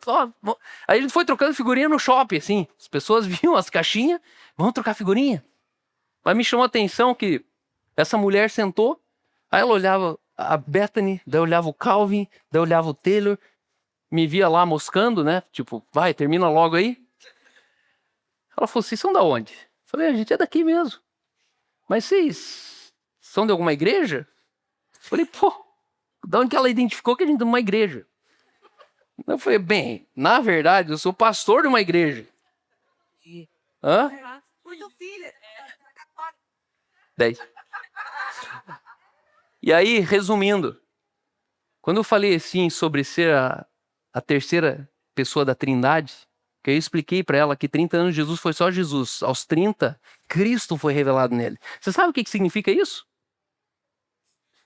Aí ele foi trocando figurinha no shopping, assim. As pessoas viam as caixinhas, vamos trocar figurinha. Mas me chamou a atenção que essa mulher sentou, aí ela olhava a Bethany, daí olhava o Calvin, daí olhava o Taylor, me via lá moscando, né? Tipo, vai, termina logo aí. Ela falou, vocês são da onde? Eu falei, a gente é daqui mesmo. Mas vocês são de alguma igreja? Eu falei, pô, da onde que ela identificou que a gente é de uma igreja? Eu falei, bem, na verdade, eu sou pastor de uma igreja. Hã? 10. E aí, resumindo, quando eu falei assim sobre ser a terceira pessoa da Trindade, que eu expliquei para ela que 30 anos de Jesus foi só Jesus. Aos 30, Cristo foi revelado nele. Você sabe o que significa isso?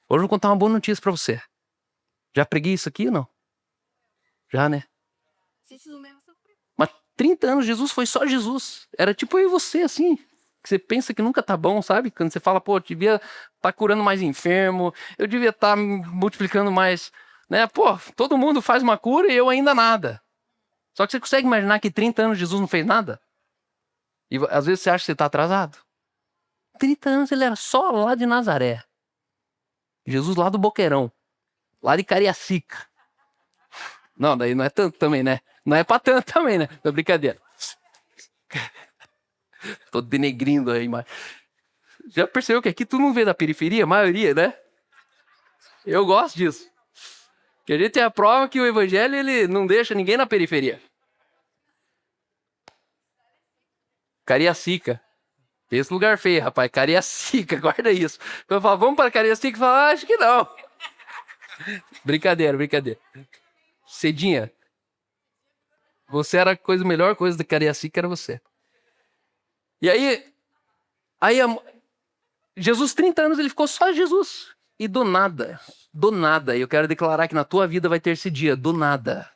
Hoje eu vou contar uma boa notícia para você. Já preguei isso aqui ou não? Já, né? Mas 30 anos Jesus foi só Jesus. Era tipo eu e você, assim. Que você pensa que nunca tá bom, sabe? Quando você fala, pô, eu devia estar curando mais enfermo, eu devia estar multiplicando mais, né? Pô, todo mundo faz uma cura e eu ainda nada. Só que você consegue imaginar que 30 anos Jesus não fez nada? E às vezes você acha que você está atrasado. 30 anos ele era só lá de Nazaré. Jesus lá do Boqueirão. Lá de Cariacica. Não, daí não é tanto também, né? Não é pra tanto também, né? É brincadeira. Tô denegrindo aí, mas... Já percebeu que aqui tu não vê da periferia? A maioria, né? Eu gosto disso. Que a gente é a prova que o evangelho, ele não deixa ninguém na periferia. Cariacica. Esse lugar feio, rapaz. Cariacica, guarda isso. Eu falo, vamos para Cariacica? Eu falo, acho que não. Brincadeira. Cedinha. Você era a melhor coisa da Cariacica, era você. E aí Jesus, 30 anos, ele ficou só Jesus. E do nada, eu quero declarar que na tua vida vai ter esse dia, do nada,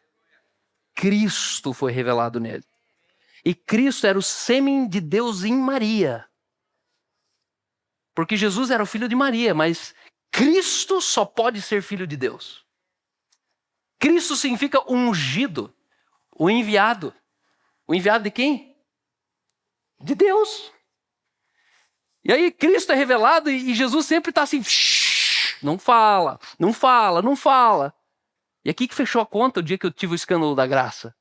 Cristo foi revelado nele. E Cristo era o sêmen de Deus em Maria. Porque Jesus era o filho de Maria, mas Cristo só pode ser filho de Deus. Cristo significa ungido, o enviado. O enviado de quem? De Deus. E aí Cristo é revelado e Jesus sempre está assim, não fala, não fala, não fala. E aqui que fechou a conta o dia que eu tive o escândalo da graça.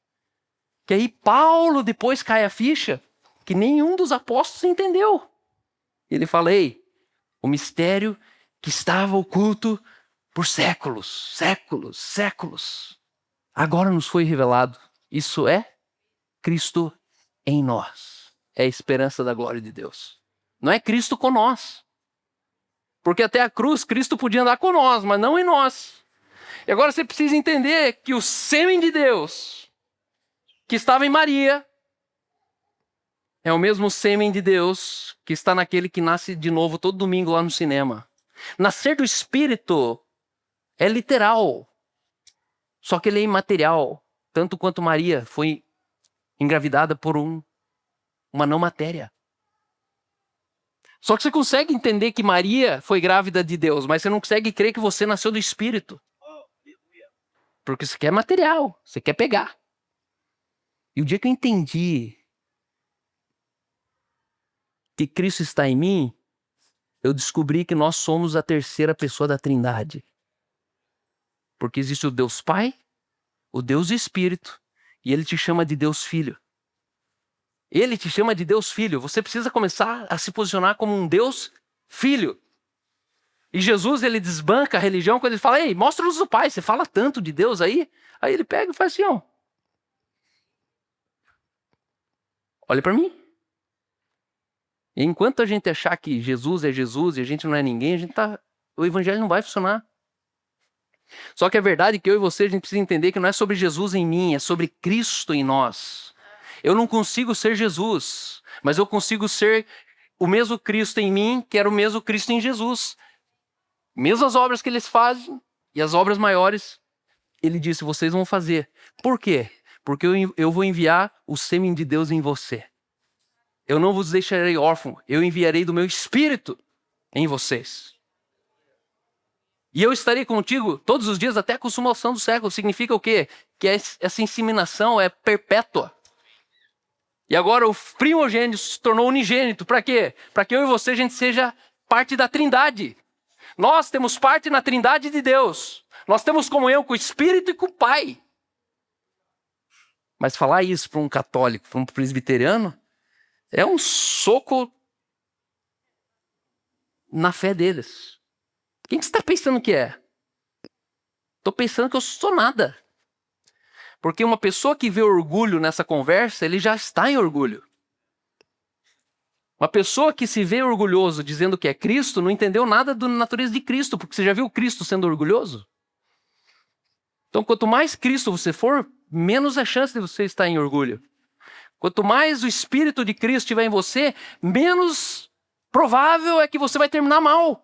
Que aí Paulo depois cai a ficha que nenhum dos apóstolos entendeu. Ele fala, ei, o mistério que estava oculto por séculos, séculos, séculos, agora nos foi revelado. Isso é Cristo em nós. É a esperança da glória de Deus. Não é Cristo com nós. Porque até a cruz, Cristo podia andar com nós, mas não em nós. E agora você precisa entender que o sêmen de Deus, que estava em Maria, é o mesmo sêmen de Deus que está naquele que nasce de novo todo domingo lá no cinema. Nascer do Espírito é literal, só que ele é imaterial, tanto quanto Maria foi engravidada por uma não matéria. Só que você consegue entender que Maria foi grávida de Deus, mas você não consegue crer que você nasceu do Espírito. Porque você quer material, você quer pegar. E o dia que eu entendi que Cristo está em mim, eu descobri que nós somos a terceira pessoa da Trindade. Porque existe o Deus Pai, o Deus Espírito, e Ele te chama de Deus Filho. Ele te chama de Deus Filho. Você precisa começar a se posicionar como um Deus Filho. E Jesus, ele desbanca a religião quando ele fala, ei, mostra-nos o Pai, você fala tanto de Deus aí. Aí ele pega e faz assim, ó. Olha para mim. E enquanto a gente achar que Jesus é Jesus e a gente não é ninguém, o evangelho não vai funcionar. Só que a verdade é que eu e você, a gente precisa entender que não é sobre Jesus em mim, é sobre Cristo em nós. Eu não consigo ser Jesus, mas eu consigo ser o mesmo Cristo em mim, que era o mesmo Cristo em Jesus. Mesmas obras que eles fazem e as obras maiores, ele disse, vocês vão fazer. Por quê? Porque eu vou enviar o sêmen de Deus em você. Eu não vos deixarei órfão, eu enviarei do meu Espírito em vocês. E eu estarei contigo todos os dias até a consumação do século. Significa o quê? Que essa inseminação é perpétua. E agora o primogênito se tornou unigênito. Para quê? Para que eu e você, a gente seja parte da Trindade. Nós temos parte na Trindade de Deus. Nós temos comunhão com o Espírito e com o Pai. Mas falar isso para um católico, para um presbiteriano, é um soco na fé deles. Quem que você está pensando que é? Estou pensando que eu sou nada. Porque uma pessoa que vê orgulho nessa conversa, ele já está em orgulho. Uma pessoa que se vê orgulhoso dizendo que é Cristo, não entendeu nada da natureza de Cristo, porque você já viu Cristo sendo orgulhoso? Então, quanto mais Cristo você for, menos a chance de você estar em orgulho. Quanto mais o Espírito de Cristo estiver em você, menos provável é que você vai terminar mal.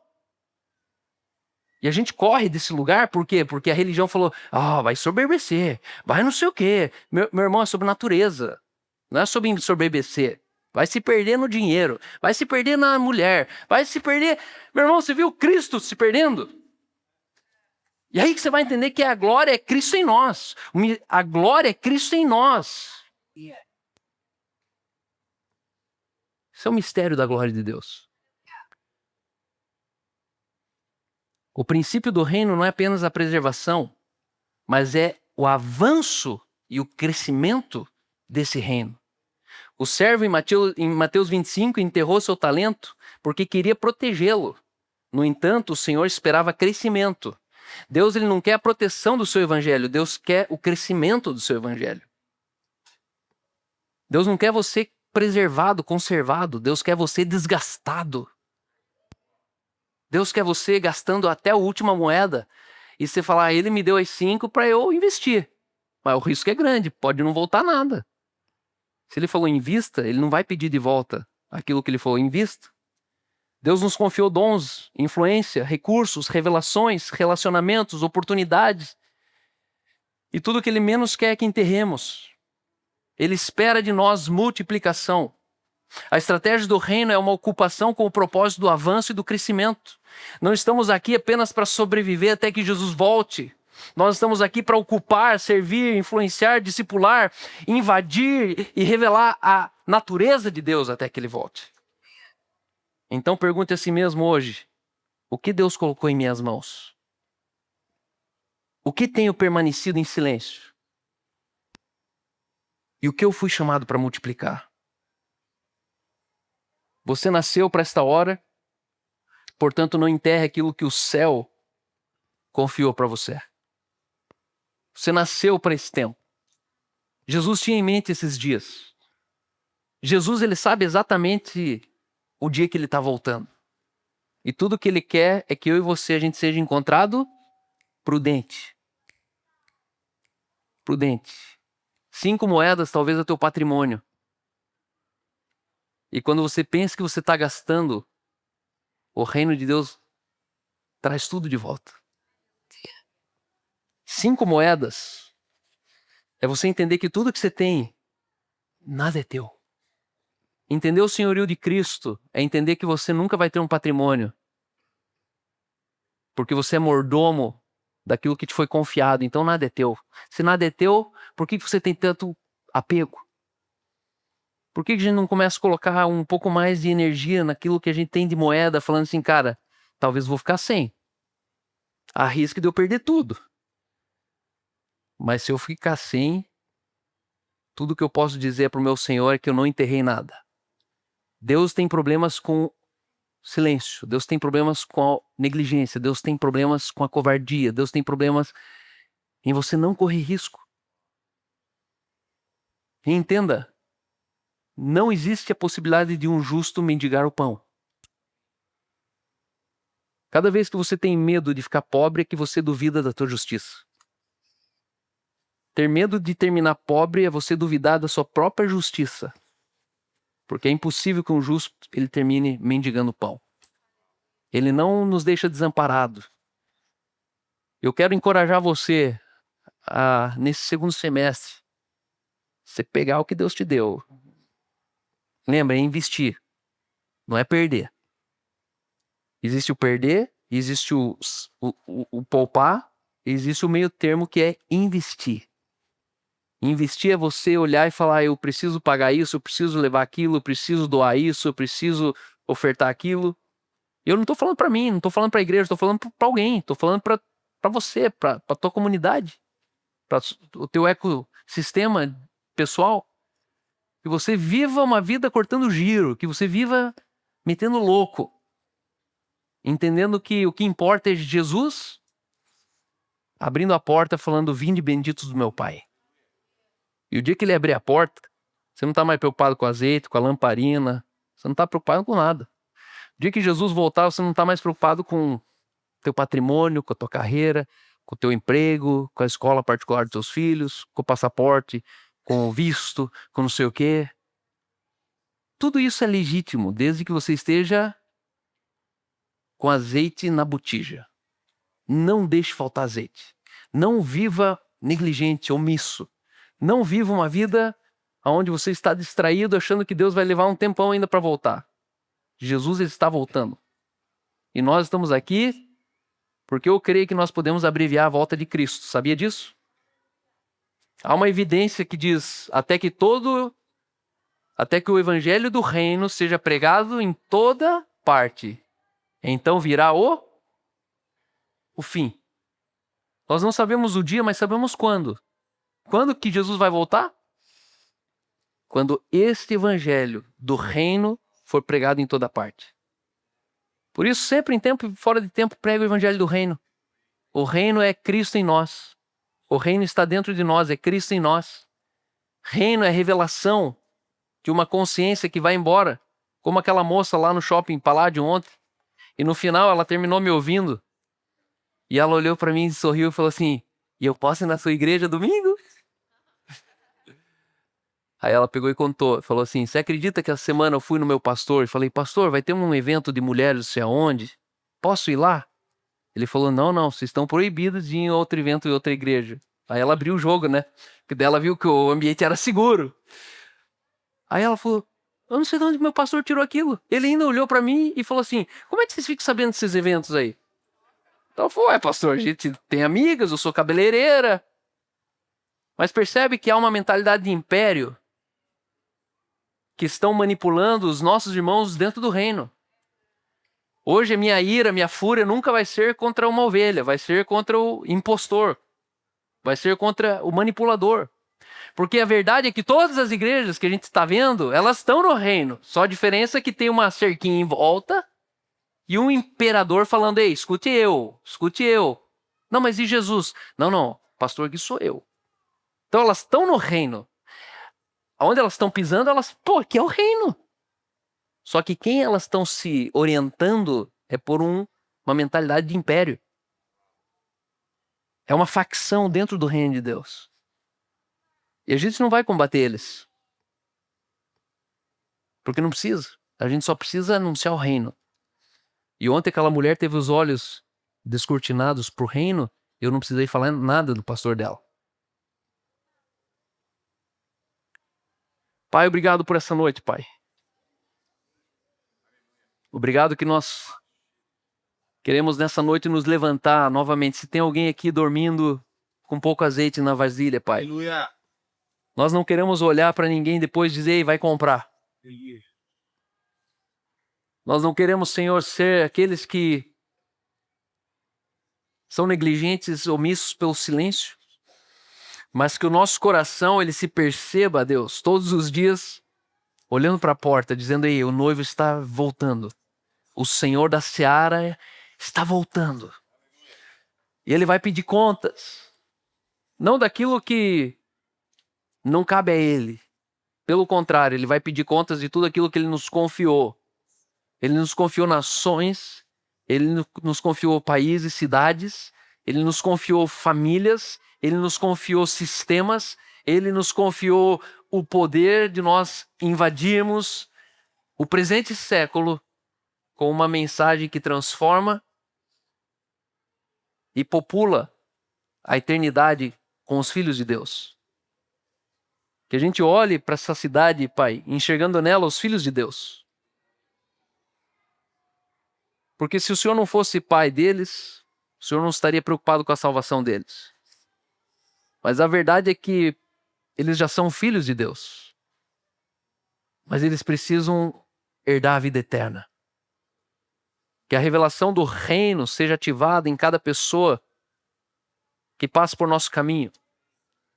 E a gente corre desse lugar, por quê? Porque a religião falou, vai soberbecer, vai não sei o quê. Meu irmão, é sobre natureza, não é sobre soberbecer. Vai se perder no dinheiro, vai se perder na mulher, vai se perder... Meu irmão, você viu Cristo se perdendo? E aí que você vai entender que a glória é Cristo em nós. A glória é Cristo em nós. Isso é o mistério da glória de Deus. O princípio do reino não é apenas a preservação, mas é o avanço e o crescimento desse reino. O servo em Mateus 25 enterrou seu talento porque queria protegê-lo. No entanto, o Senhor esperava crescimento. Deus, ele não quer a proteção do seu evangelho, Deus quer o crescimento do seu evangelho. Deus não quer você preservado, conservado, Deus quer você desgastado. Deus quer você gastando até a última moeda e você falar, ele me deu as 5 para eu investir. Mas o risco é grande, pode não voltar nada. Se ele falou invista, ele não vai pedir de volta aquilo que ele falou invista. Deus nos confiou dons, influência, recursos, revelações, relacionamentos, oportunidades. E tudo que ele menos quer é que enterremos. Ele espera de nós multiplicação. A estratégia do reino é uma ocupação com o propósito do avanço e do crescimento. Não estamos aqui apenas para sobreviver até que Jesus volte. Nós estamos aqui para ocupar, servir, influenciar, discipular, invadir e revelar a natureza de Deus até que Ele volte. Então pergunte a si mesmo hoje, o que Deus colocou em minhas mãos? O que tenho permanecido em silêncio? E o que eu fui chamado para multiplicar? Você nasceu para esta hora, portanto não enterre aquilo que o céu confiou para você. Você nasceu para esse tempo. Jesus tinha em mente esses dias. Jesus, ele sabe exatamente o dia que ele está voltando. E tudo que ele quer é que eu e você, a gente seja encontrado prudente. Prudente. 5 moedas talvez é o teu patrimônio. E quando você pensa que você está gastando, o reino de Deus traz tudo de volta. 5 moedas é você entender que tudo que você tem, nada é teu. Entender o senhorio de Cristo é entender que você nunca vai ter um patrimônio. Porque você é mordomo daquilo que te foi confiado, então nada é teu. Se nada é teu, por que você tem tanto apego? Por que a gente não começa a colocar um pouco mais de energia naquilo que a gente tem de moeda, falando assim, cara, talvez vou ficar sem. Há risco de eu perder tudo. Mas se eu ficar sem, tudo que eu posso dizer para o meu Senhor é que eu não enterrei nada. Deus tem problemas com silêncio. Deus tem problemas com a negligência. Deus tem problemas com a covardia. Deus tem problemas em você não correr risco. E entenda, não existe a possibilidade de um justo mendigar o pão. Cada vez que você tem medo de ficar pobre é que você duvida da tua justiça. Ter medo de terminar pobre é você duvidar da sua própria justiça. Porque é impossível que um justo ele termine mendigando pão. Ele não nos deixa desamparados. Eu quero encorajar você a, nesse segundo semestre, você pegar o que Deus te deu. Lembra, é investir, não é perder. Existe o perder, existe o poupar, existe o meio termo que é investir. Investir é você olhar e falar, eu preciso pagar isso, eu preciso levar aquilo, eu preciso doar isso, eu preciso ofertar aquilo. Eu não estou falando para mim, não estou falando para a igreja, estou falando para alguém, estou falando para você, para a tua comunidade, para o teu ecossistema pessoal. Que você viva uma vida cortando giro, que você viva metendo louco, entendendo que o que importa é Jesus abrindo a porta falando, vinde benditos do meu Pai. E o dia que ele abrir a porta, você não está mais preocupado com o azeite, com a lamparina, você não está preocupado com nada. O dia que Jesus voltar, você não está mais preocupado com o teu patrimônio, com a tua carreira, com o teu emprego, com a escola particular dos teus filhos, com o passaporte, com o visto, com não sei o quê. Tudo isso é legítimo, desde que você esteja com azeite na botija. Não deixe faltar azeite. Não viva negligente, omisso. Não viva uma vida onde você está distraído, achando que Deus vai levar um tempão ainda para voltar. Jesus ele está voltando. E nós estamos aqui porque eu creio que nós podemos abreviar a volta de Cristo. Sabia disso? Há uma evidência que diz até que o evangelho do reino seja pregado em toda parte. Então virá o fim. Nós não sabemos o dia, mas sabemos quando. Quando que Jesus vai voltar? Quando este evangelho do reino for pregado em toda parte. Por isso, sempre em tempo e fora de tempo, prega o evangelho do reino. O reino é Cristo em nós. O reino está dentro de nós, é Cristo em nós. Reino é revelação de uma consciência que vai embora. Como aquela moça lá no shopping Paládio ontem. E no final ela terminou me ouvindo. E ela olhou para mim, sorriu e falou assim, e eu posso ir na sua igreja domingo? Aí ela pegou e contou, falou assim, você acredita que essa semana eu fui no meu pastor e falei, pastor, vai ter um evento de mulheres não sei aonde? Posso ir lá? Ele falou, não, vocês estão proibidos de ir em outro evento em outra igreja. Aí ela abriu o jogo, né? Porque daí ela viu que o ambiente era seguro. Aí ela falou, Eu não sei de onde meu pastor tirou aquilo. Ele ainda olhou para mim e falou assim, como é que vocês ficam sabendo desses eventos aí? Então eu falei, pastor, a gente tem amigas, eu sou cabeleireira. Mas percebe que há uma mentalidade de império que estão manipulando os nossos irmãos dentro do reino. Hoje a minha ira, minha fúria nunca vai ser contra uma ovelha, vai ser contra o impostor, vai ser contra o manipulador. Porque a verdade é que todas as igrejas que a gente está vendo, elas estão no reino. Só a diferença é que tem uma cerquinha em volta e um imperador falando, ei, escute eu, escute eu. Não, mas e Jesus? Não, pastor, que sou eu. Então elas estão no reino. Onde elas estão pisando, aqui é o reino. Só que quem elas estão se orientando é por uma mentalidade de império. É uma facção dentro do reino de Deus. E a gente não vai combater eles. Porque não precisa. A gente só precisa anunciar o reino. E ontem aquela mulher teve os olhos descortinados pro reino, eu não precisei falar nada do pastor dela. Pai, obrigado por essa noite, Pai. Obrigado que nós queremos nessa noite nos levantar novamente. Se tem alguém aqui dormindo com pouco azeite na vasilha, Pai. Aleluia. Nós não queremos olhar para ninguém depois e dizer, ei, vai comprar. Nós não queremos, Senhor, ser aqueles que são negligentes, omissos pelo silêncio, mas que o nosso coração ele se perceba, Deus, todos os dias, olhando para a porta, dizendo, ei, o noivo está voltando. O Senhor da Seara está voltando. E Ele vai pedir contas. Não daquilo que não cabe a Ele. Pelo contrário, Ele vai pedir contas de tudo aquilo que Ele nos confiou. Ele nos confiou nações, Ele nos confiou países, cidades, Ele nos confiou famílias, Ele nos confiou sistemas, Ele nos confiou o poder de nós invadirmos o presente século com uma mensagem que transforma e popula a eternidade com os filhos de Deus. Que a gente olhe para essa cidade, Pai, enxergando nela os filhos de Deus. Porque se o Senhor não fosse pai deles, o Senhor não estaria preocupado com a salvação deles. Mas a verdade é que eles já são filhos de Deus. Mas eles precisam herdar a vida eterna. Que a revelação do reino seja ativada em cada pessoa que passa por nosso caminho.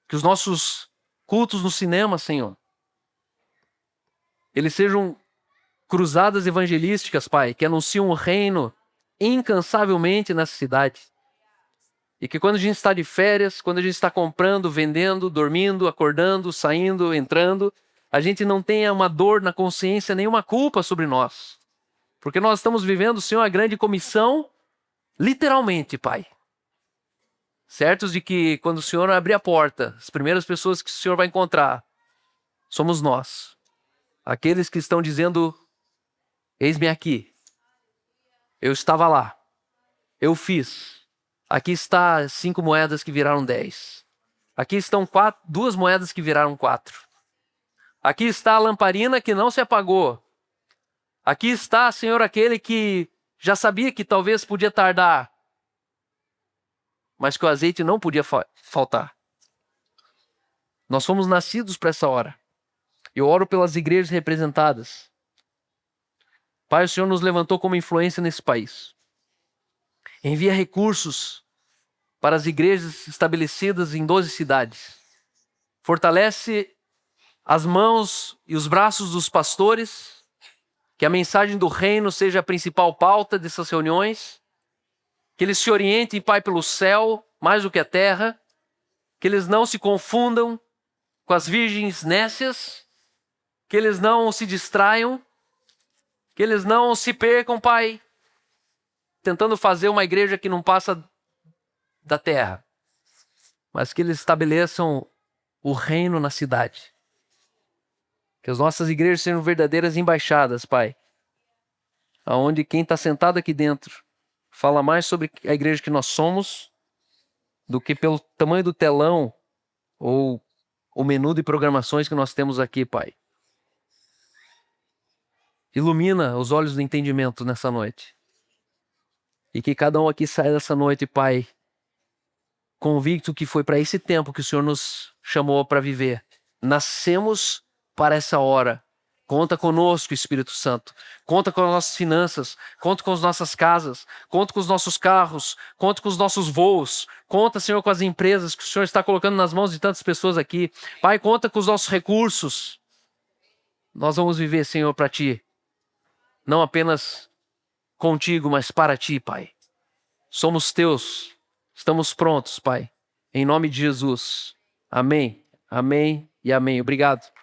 Que os nossos cultos no cinema, Senhor, eles sejam cruzadas evangelísticas, Pai, que anunciam o reino incansavelmente nessa cidade. E que quando a gente está de férias, quando a gente está comprando, vendendo, dormindo, acordando, saindo, entrando, a gente não tenha uma dor na consciência, nenhuma culpa sobre nós. Porque nós estamos vivendo, Senhor, a grande comissão, literalmente, Pai. Certos de que quando o Senhor abrir a porta, as primeiras pessoas que o Senhor vai encontrar somos nós. Aqueles que estão dizendo, eis-me aqui. Eu estava lá. Eu fiz. Aqui está 5 moedas que viraram 10. Aqui estão 2 moedas que viraram 4. Aqui está a lamparina que não se apagou. Aqui está, Senhor, aquele que já sabia que talvez podia tardar, mas que o azeite não podia faltar. Nós fomos nascidos para essa hora. Eu oro pelas igrejas representadas. Pai, o Senhor nos levantou como influência nesse país. Envia recursos para as igrejas estabelecidas em 12 cidades. Fortalece as mãos e os braços dos pastores. Que a mensagem do reino seja a principal pauta dessas reuniões. Que eles se orientem, Pai, pelo céu, mais do que a terra. Que eles não se confundam com as virgens nécias. Que eles não se distraiam. Que eles não se percam, Pai, tentando fazer uma igreja que não passa da terra. Mas que eles estabeleçam o reino na cidade. Que as nossas igrejas sejam verdadeiras embaixadas, Pai. Onde quem está sentado aqui dentro fala mais sobre a igreja que nós somos do que pelo tamanho do telão ou o menu de programações que nós temos aqui, Pai. Ilumina os olhos do entendimento nessa noite. E que cada um aqui saia dessa noite, Pai, convicto que foi para esse tempo que o Senhor nos chamou para viver. Nascemos para essa hora. Conta conosco, Espírito Santo. Conta com as nossas finanças. Conta com as nossas casas. Conta com os nossos carros. Conta com os nossos voos. Conta, Senhor, com as empresas que o Senhor está colocando nas mãos de tantas pessoas aqui. Pai, conta com os nossos recursos. Nós vamos viver, Senhor, para Ti. Não apenas contigo, mas para Ti, Pai. Somos Teus. Estamos prontos, Pai. Em nome de Jesus. Amém. Amém e amém. Obrigado.